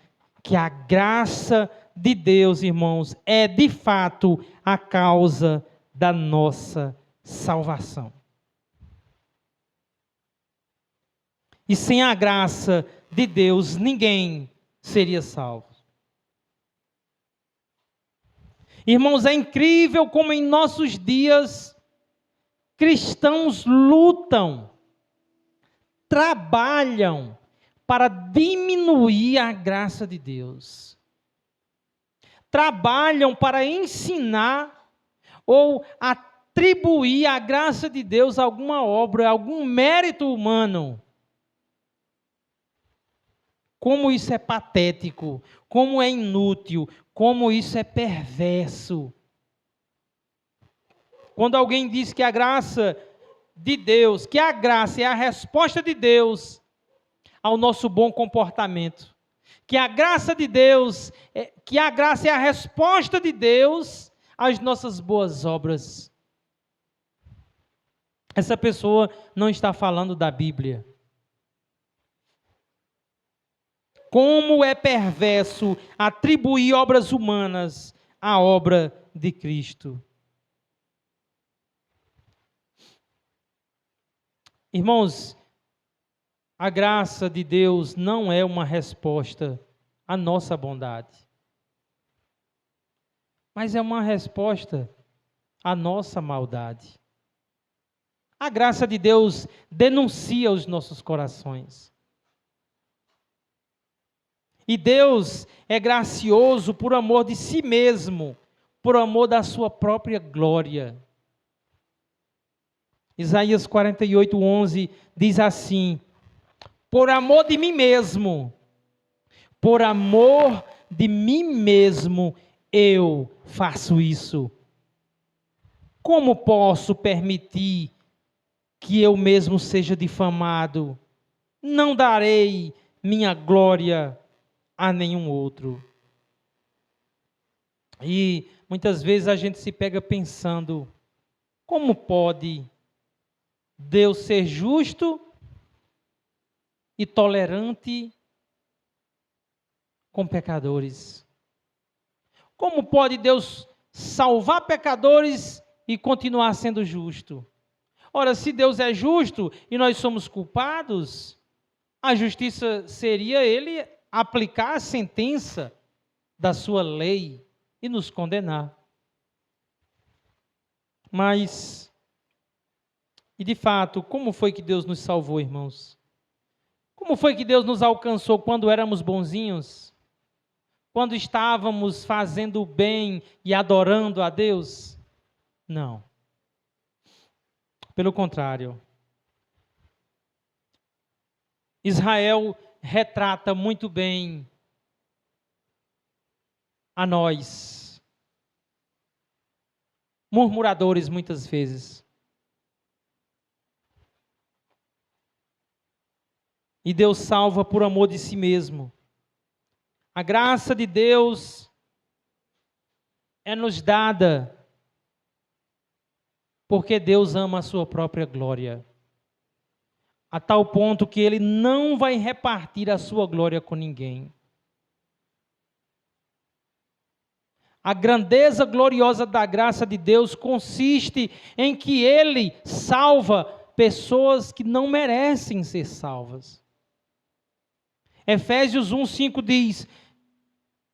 que a graça de Deus, irmãos, é de fato a causa da nossa salvação. E sem a graça de Deus, ninguém seria salvo. Irmãos, é incrível como em nossos dias cristãos lutam, trabalham para diminuir a graça de Deus. Trabalham para ensinar ou atribuir à graça de Deus alguma obra, algum mérito humano. Como isso é patético, como é inútil, como isso é perverso. Quando alguém diz que a graça de Deus, que a graça é a resposta de Deus ao nosso bom comportamento, que a graça de Deus, que a graça é a resposta de Deus às nossas boas obras. Essa pessoa não está falando da Bíblia. Como é perverso atribuir obras humanas à obra de Cristo. Irmãos, a graça de Deus não é uma resposta à nossa bondade, mas é uma resposta à nossa maldade. A graça de Deus denuncia os nossos corações. E Deus é gracioso por amor de si mesmo, por amor da sua própria glória. Isaías 48:11 diz assim: por amor de mim mesmo, por amor de mim mesmo, eu faço isso. Como posso permitir que eu mesmo seja difamado? Não darei minha glória a nenhum outro. E muitas vezes a gente se pega pensando, como pode Deus ser justo e tolerante com pecadores? Como pode Deus salvar pecadores e continuar sendo justo? Ora, se Deus é justo e nós somos culpados, a justiça seria Ele aplicar a sentença da sua lei e nos condenar. Mas, e de fato, como foi que Deus nos salvou, irmãos? Como foi que Deus nos alcançou quando éramos bonzinhos? Quando estávamos fazendo o bem e adorando a Deus? Não. Pelo contrário. Israel retrata muito bem a nós, murmuradores muitas vezes. E Deus salva por amor de si mesmo. A graça de Deus é nos dada porque Deus ama a sua própria glória, a tal ponto que Ele não vai repartir a sua glória com ninguém. A grandeza gloriosa da graça de Deus consiste em que Ele salva pessoas que não merecem ser salvas. Efésios 1:5 diz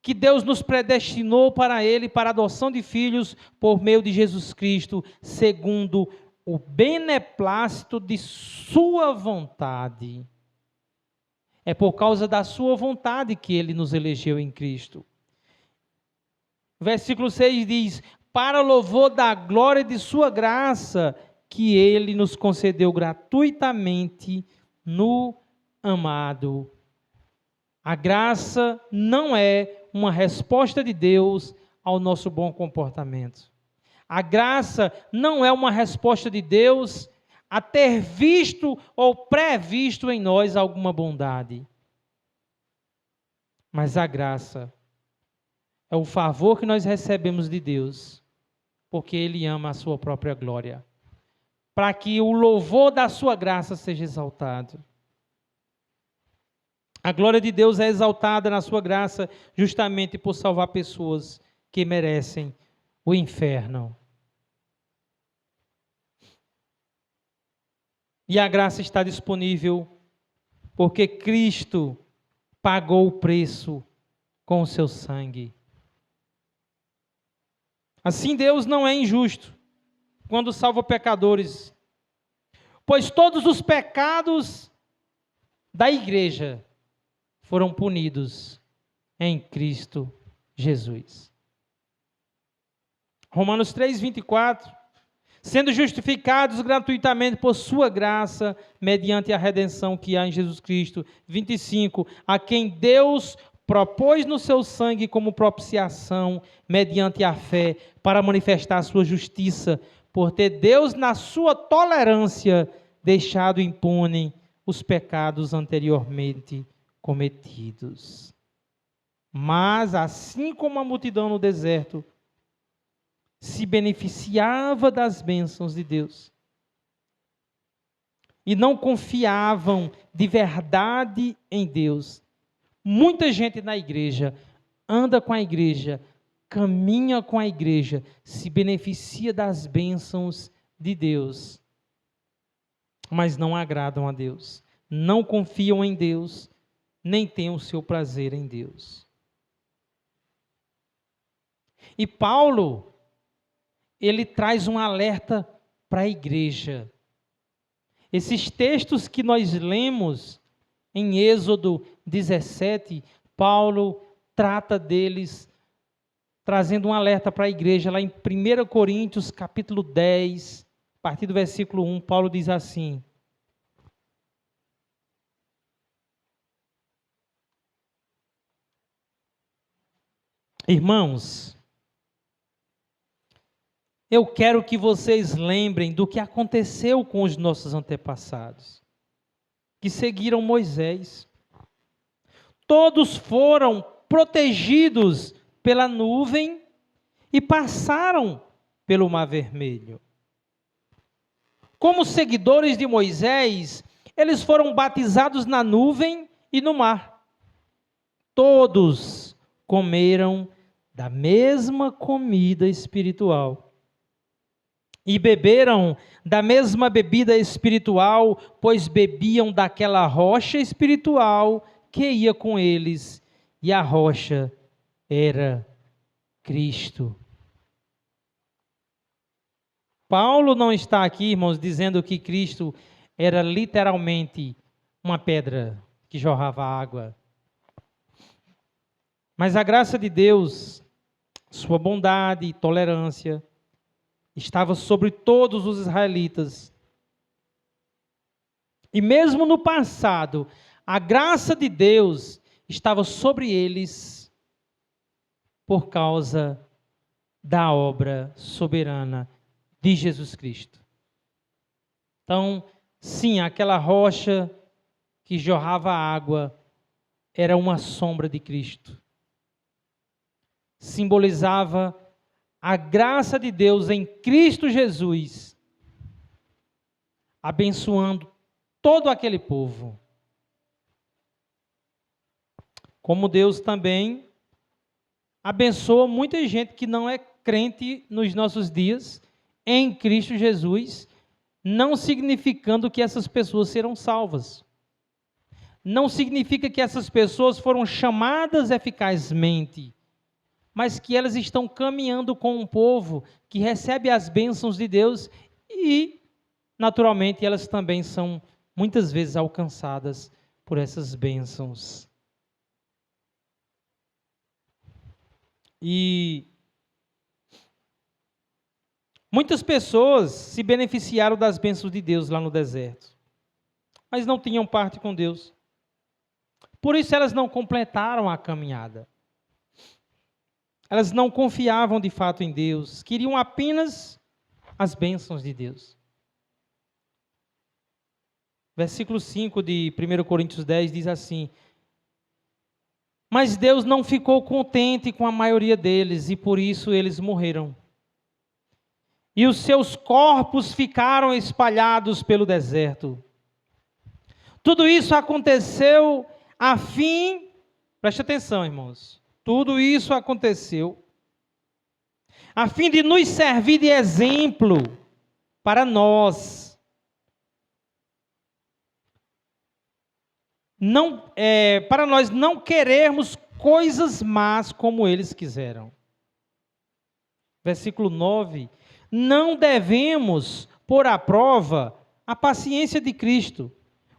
que Deus nos predestinou para Ele, para a adoção de filhos, por meio de Jesus Cristo, segundo o beneplácito de sua vontade. É por causa da sua vontade que Ele nos elegeu em Cristo. Versículo 6 diz: para louvor da glória de sua graça, que Ele nos concedeu gratuitamente no amado. A graça não é uma resposta de Deus ao nosso bom comportamento. A graça não é uma resposta de Deus a ter visto ou previsto em nós alguma bondade. Mas a graça é o favor que nós recebemos de Deus, porque Ele ama a sua própria glória, para que o louvor da sua graça seja exaltado. A glória de Deus é exaltada na sua graça justamente por salvar pessoas que merecem o inferno. E a graça está disponível porque Cristo pagou o preço com o seu sangue. Assim, Deus não é injusto quando salva pecadores, pois todos os pecados da igreja foram punidos em Cristo Jesus. Romanos 3:24, sendo justificados gratuitamente por sua graça, mediante a redenção que há em Jesus Cristo. 25, a quem Deus propôs no seu sangue como propiciação, mediante a fé, para manifestar a sua justiça, por ter Deus, na sua tolerância, deixado impune os pecados anteriormente cometidos. Mas, assim como a multidão no deserto se beneficiava das bênçãos de Deus e não confiavam de verdade em Deus, muita gente na igreja anda com a igreja, caminha com a igreja, se beneficia das bênçãos de Deus, mas não agradam a Deus, não confiam em Deus, nem têm o seu prazer em Deus. E Paulo, ele traz um alerta para a igreja. Esses textos que nós lemos em Êxodo 17, Paulo trata deles, trazendo um alerta para a igreja. Lá em 1 Coríntios, capítulo 10, a partir do versículo 1, Paulo diz assim: irmãos, eu quero que vocês lembrem do que aconteceu com os nossos antepassados, que seguiram Moisés. Todos foram protegidos pela nuvem e passaram pelo Mar Vermelho. Como seguidores de Moisés, eles foram batizados na nuvem e no mar. Todos comeram da mesma comida espiritual e beberam da mesma bebida espiritual, pois bebiam daquela rocha espiritual que ia com eles, e a rocha era Cristo. Paulo não está aqui, irmãos, dizendo que Cristo era literalmente uma pedra que jorrava água. Mas a graça de Deus, sua bondade e tolerância, estava sobre todos os israelitas. E mesmo no passado, a graça de Deus estava sobre eles por causa da obra soberana de Jesus Cristo. Então, sim, aquela rocha que jorrava água era uma sombra de Cristo. Simbolizava a graça de Deus em Cristo Jesus, abençoando todo aquele povo. Como Deus também abençoa muita gente que não é crente nos nossos dias, em Cristo Jesus, não significando que essas pessoas serão salvas. Não significa que essas pessoas foram chamadas eficazmente, mas que elas estão caminhando com um povo que recebe as bênçãos de Deus e, naturalmente, elas também são muitas vezes alcançadas por essas bênçãos. E muitas pessoas se beneficiaram das bênçãos de Deus lá no deserto, mas não tinham parte com Deus. Por isso elas não completaram a caminhada. Elas não confiavam de fato em Deus, queriam apenas as bênçãos de Deus. Versículo 5 de 1 Coríntios 10 diz assim: mas Deus não ficou contente com a maioria deles, e por isso eles morreram. E os seus corpos ficaram espalhados pelo deserto. Tudo isso aconteceu a fim, preste atenção, irmãos, tudo isso aconteceu a fim de nos servir de exemplo para nós. Para nós não querermos coisas más como eles quiseram. Versículo 9. Não devemos pôr à prova a paciência de Cristo,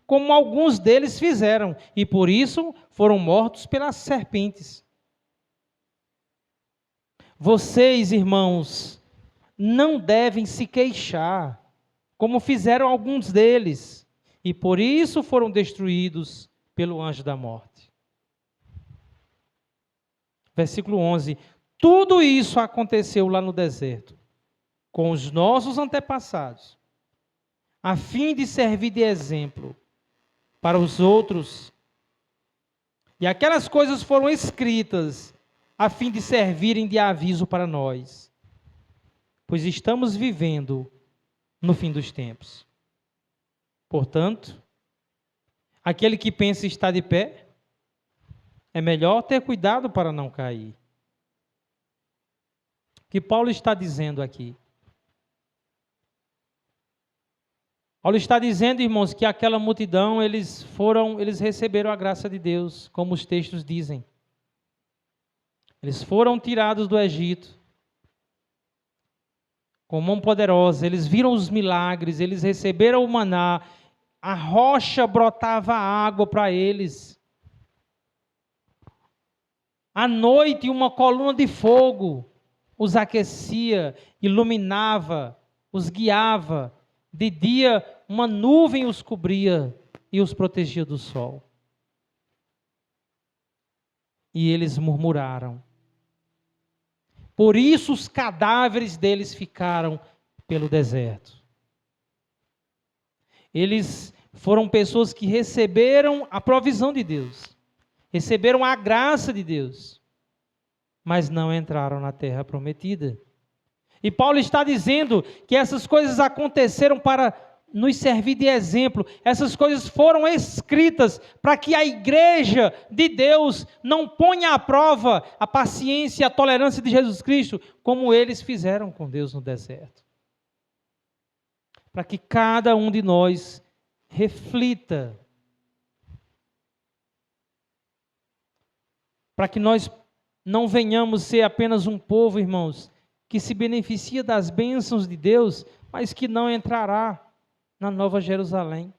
como alguns deles fizeram, e por isso foram mortos pelas serpentes. Vocês, irmãos, não devem se queixar, como fizeram alguns deles, e por isso foram destruídos pelo anjo da morte. Versículo 11. Tudo isso aconteceu lá no deserto, com os nossos antepassados, a fim de servir de exemplo para os outros. E aquelas coisas foram escritas a fim de servirem de aviso para nós, pois estamos vivendo no fim dos tempos. Portanto, aquele que pensa estar de pé, é melhor ter cuidado para não cair. O que Paulo está dizendo aqui? Paulo está dizendo, irmãos, que aquela multidão, eles receberam a graça de Deus, como os textos dizem. Eles foram tirados do Egito com mão poderosa, eles viram os milagres, eles receberam o maná, a rocha brotava água para eles. À noite, uma coluna de fogo os aquecia, iluminava, os guiava. De dia, uma nuvem os cobria e os protegia do sol. E eles murmuraram. Por isso os cadáveres deles ficaram pelo deserto. Eles foram pessoas que receberam a provisão de Deus, receberam a graça de Deus, mas não entraram na terra prometida. E Paulo está dizendo que essas coisas aconteceram para nos servir de exemplo. Essas coisas foram escritas para que a igreja de Deus não ponha à prova a paciência e a tolerância de Jesus Cristo, como eles fizeram com Deus no deserto. Para que cada um de nós reflita, para que nós não venhamos ser apenas um povo, irmãos, que se beneficia das bênçãos de Deus, mas que não entrará na Nova Jerusalém.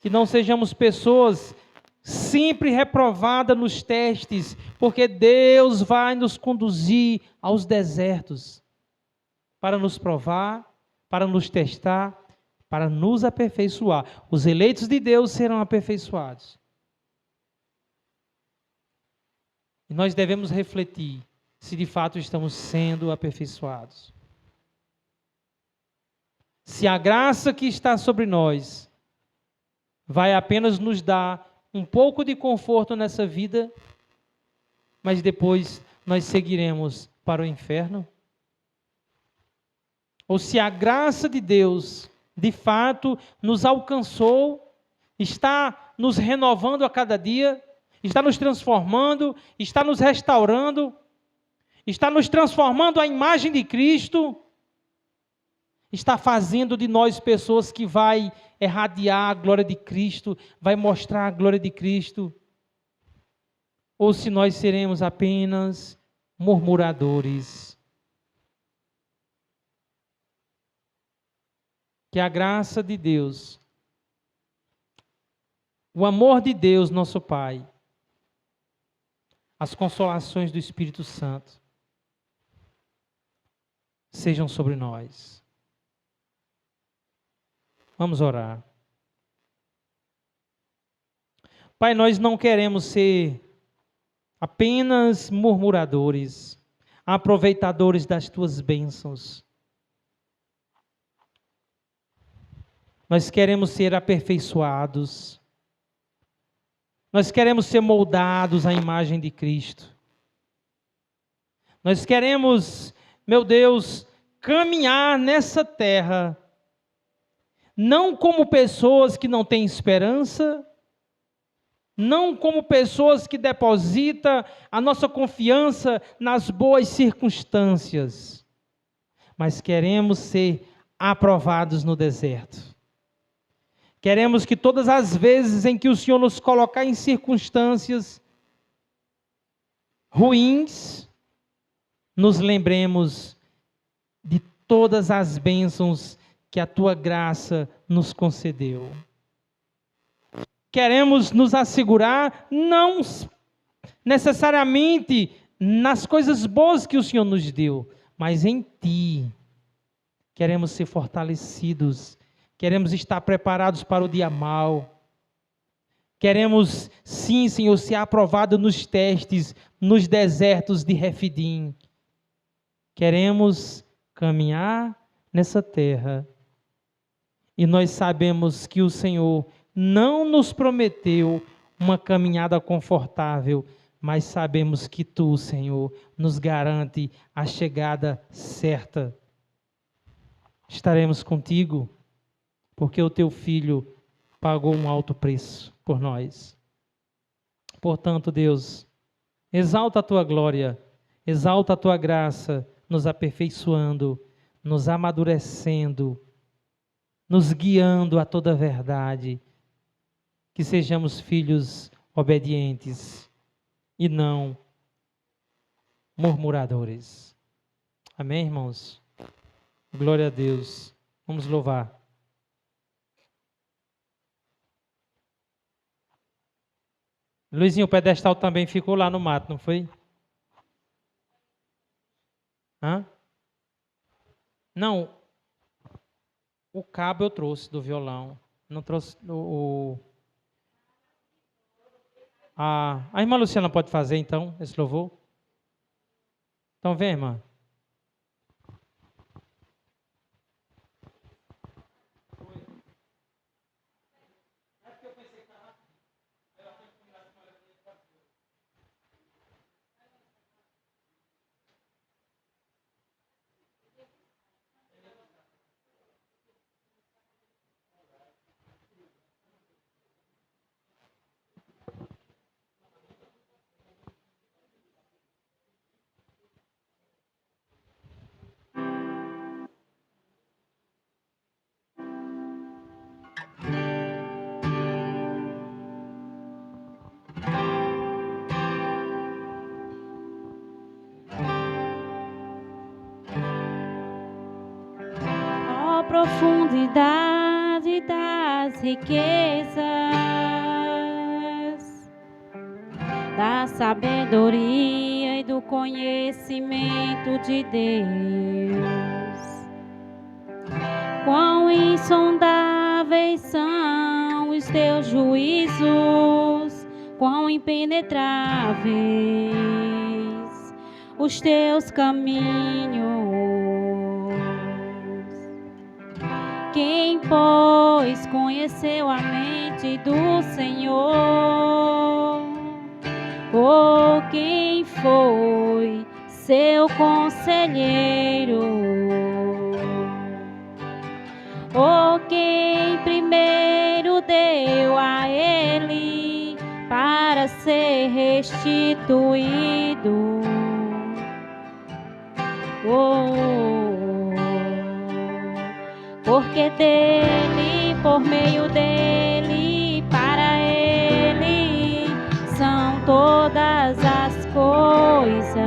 Que não sejamos pessoas sempre reprovadas nos testes, porque Deus vai nos conduzir aos desertos para nos provar, para nos testar, para nos aperfeiçoar. Os eleitos de Deus serão aperfeiçoados. E nós devemos refletir se de fato estamos sendo aperfeiçoados. Se a graça que está sobre nós vai apenas nos dar um pouco de conforto nessa vida, mas depois nós seguiremos para o inferno? Ou se a graça de Deus de fato nos alcançou, está nos renovando a cada dia, está nos transformando, está nos restaurando, está nos transformando à imagem de Cristo, está fazendo de nós pessoas que vai irradiar a glória de Cristo, vai mostrar a glória de Cristo, ou se nós seremos apenas murmuradores. Que a graça de Deus, o amor de Deus, nosso Pai, as consolações do Espírito Santo sejam sobre nós. Vamos orar. Pai, nós não queremos ser apenas murmuradores, aproveitadores das tuas bênçãos. Nós queremos ser aperfeiçoados. Nós queremos ser moldados à imagem de Cristo. Nós queremos, meu Deus, caminhar nessa terra, não como pessoas que não têm esperança, não como pessoas que depositam a nossa confiança nas boas circunstâncias, mas queremos ser aprovados no deserto. Queremos que todas as vezes em que o Senhor nos colocar em circunstâncias ruins, nos lembremos de todas as bênçãos que a Tua graça nos concedeu. Queremos nos assegurar, não necessariamente nas coisas boas que o Senhor nos deu, mas em Ti. Queremos ser fortalecidos. Queremos estar preparados para o dia mau. Queremos, sim, Senhor, ser aprovado nos testes, nos desertos de Refidim. Queremos caminhar nessa terra. E nós sabemos que o Senhor não nos prometeu uma caminhada confortável, mas sabemos que Tu, Senhor, nos garante a chegada certa. Estaremos contigo, porque o Teu Filho pagou um alto preço por nós. Portanto, Deus, exalta a Tua glória, exalta a Tua graça, nos aperfeiçoando, nos amadurecendo, nos guiando a toda a verdade, que sejamos filhos obedientes e não murmuradores. Amém, irmãos? Glória a Deus. Vamos louvar. Luizinho, o pedestal também ficou lá no mato, não foi? Hã? Não. O cabo eu trouxe do violão. Não trouxe a irmã Luciana pode fazer então esse louvor? Então vem, irmã. Ó profundidade das riquezas, da sabedoria e do conhecimento de Deus. Quão insondáveis são os teus juízos, quão impenetráveis os teus caminhos. Quem, pois, conheceu a mente do Senhor? Ou quem foi seu conselheiro? Ou quem primeiro deu a ele para ser restituído? Porque dele, por meio dele, para ele são todas as coisas.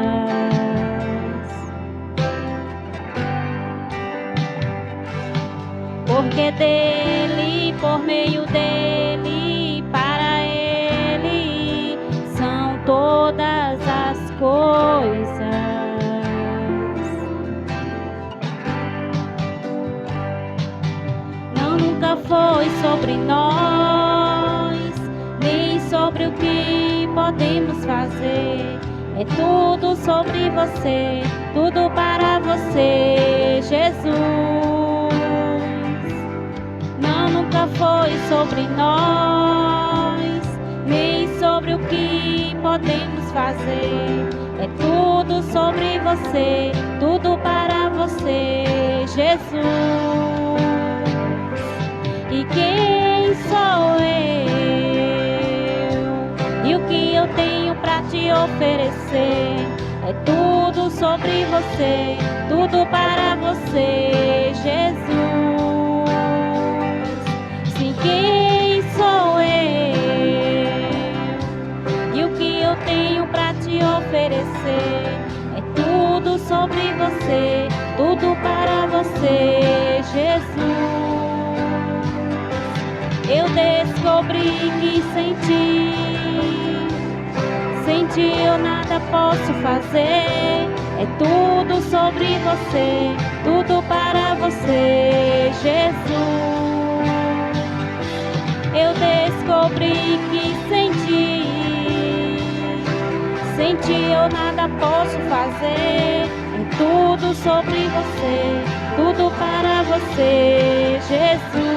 Porque dele, por meio dele, para ele são todas as coisas. Não, nunca foi sobre nós, nem sobre o que podemos fazer. É tudo sobre você, tudo para você, Jesus. Não, nunca foi sobre nós, nem sobre o que podemos fazer. É tudo sobre você, tudo para você, Jesus. E quem sou eu? E o que eu tenho para te oferecer? É tudo sobre você, tudo para você, Jesus. Sim, quem sou eu? E o que eu tenho para te oferecer? É tudo sobre você, tudo para você, Jesus. Eu descobri que sem ti eu nada posso fazer. É tudo sobre você, tudo para você, Jesus. Eu descobri que sem ti eu nada posso fazer. É tudo sobre você, tudo para você, Jesus.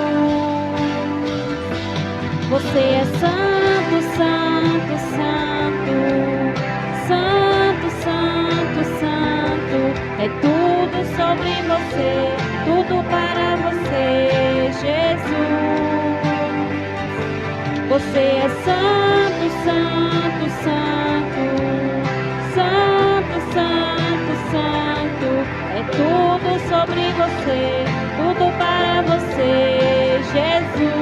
Você é santo, santo, santo, santo, santo, santo. É tudo sobre você, tudo para você, Jesus. Você é santo, santo, santo, santo, santo, santo. É tudo sobre você, tudo para você, Jesus.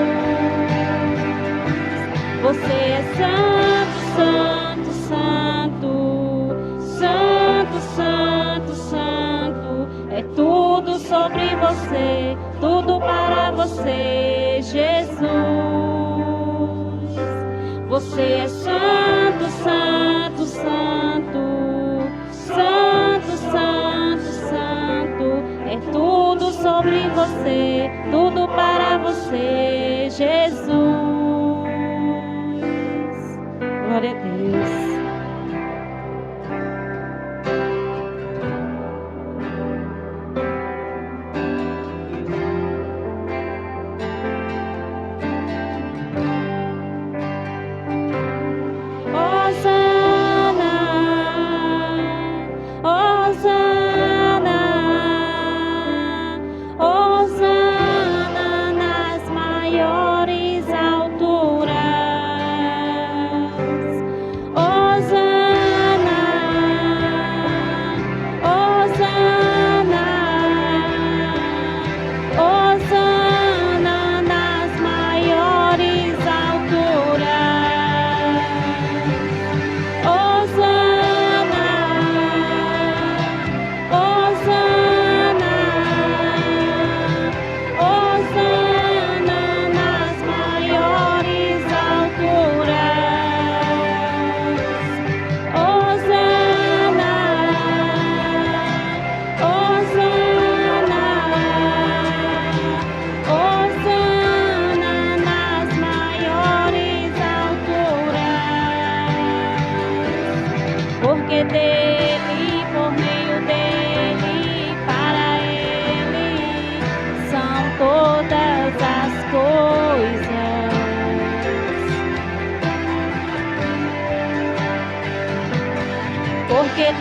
Você é santo, santo, santo, santo, santo, santo. É tudo sobre você, tudo para você, Jesus. Você é santo, santo, santo, santo, santo, santo. É tudo sobre você, tudo para você, Jesus. Glória a Deus.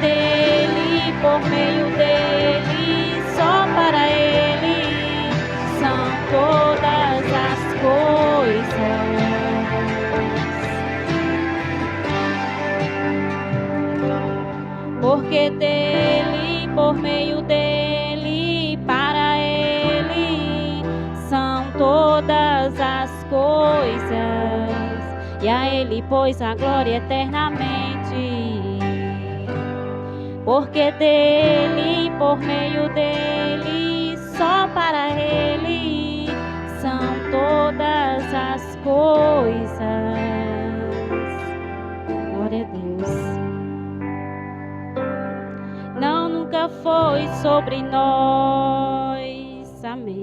dele, por meio dele, só para ele são todas as coisas. Porque dele, por meio dele, para ele são todas as coisas, e a ele pois a glória eternamente. Porque dele, por meio dele, só para ele são todas as coisas. Glória a Deus. Não, nunca foi sobre nós. Amém.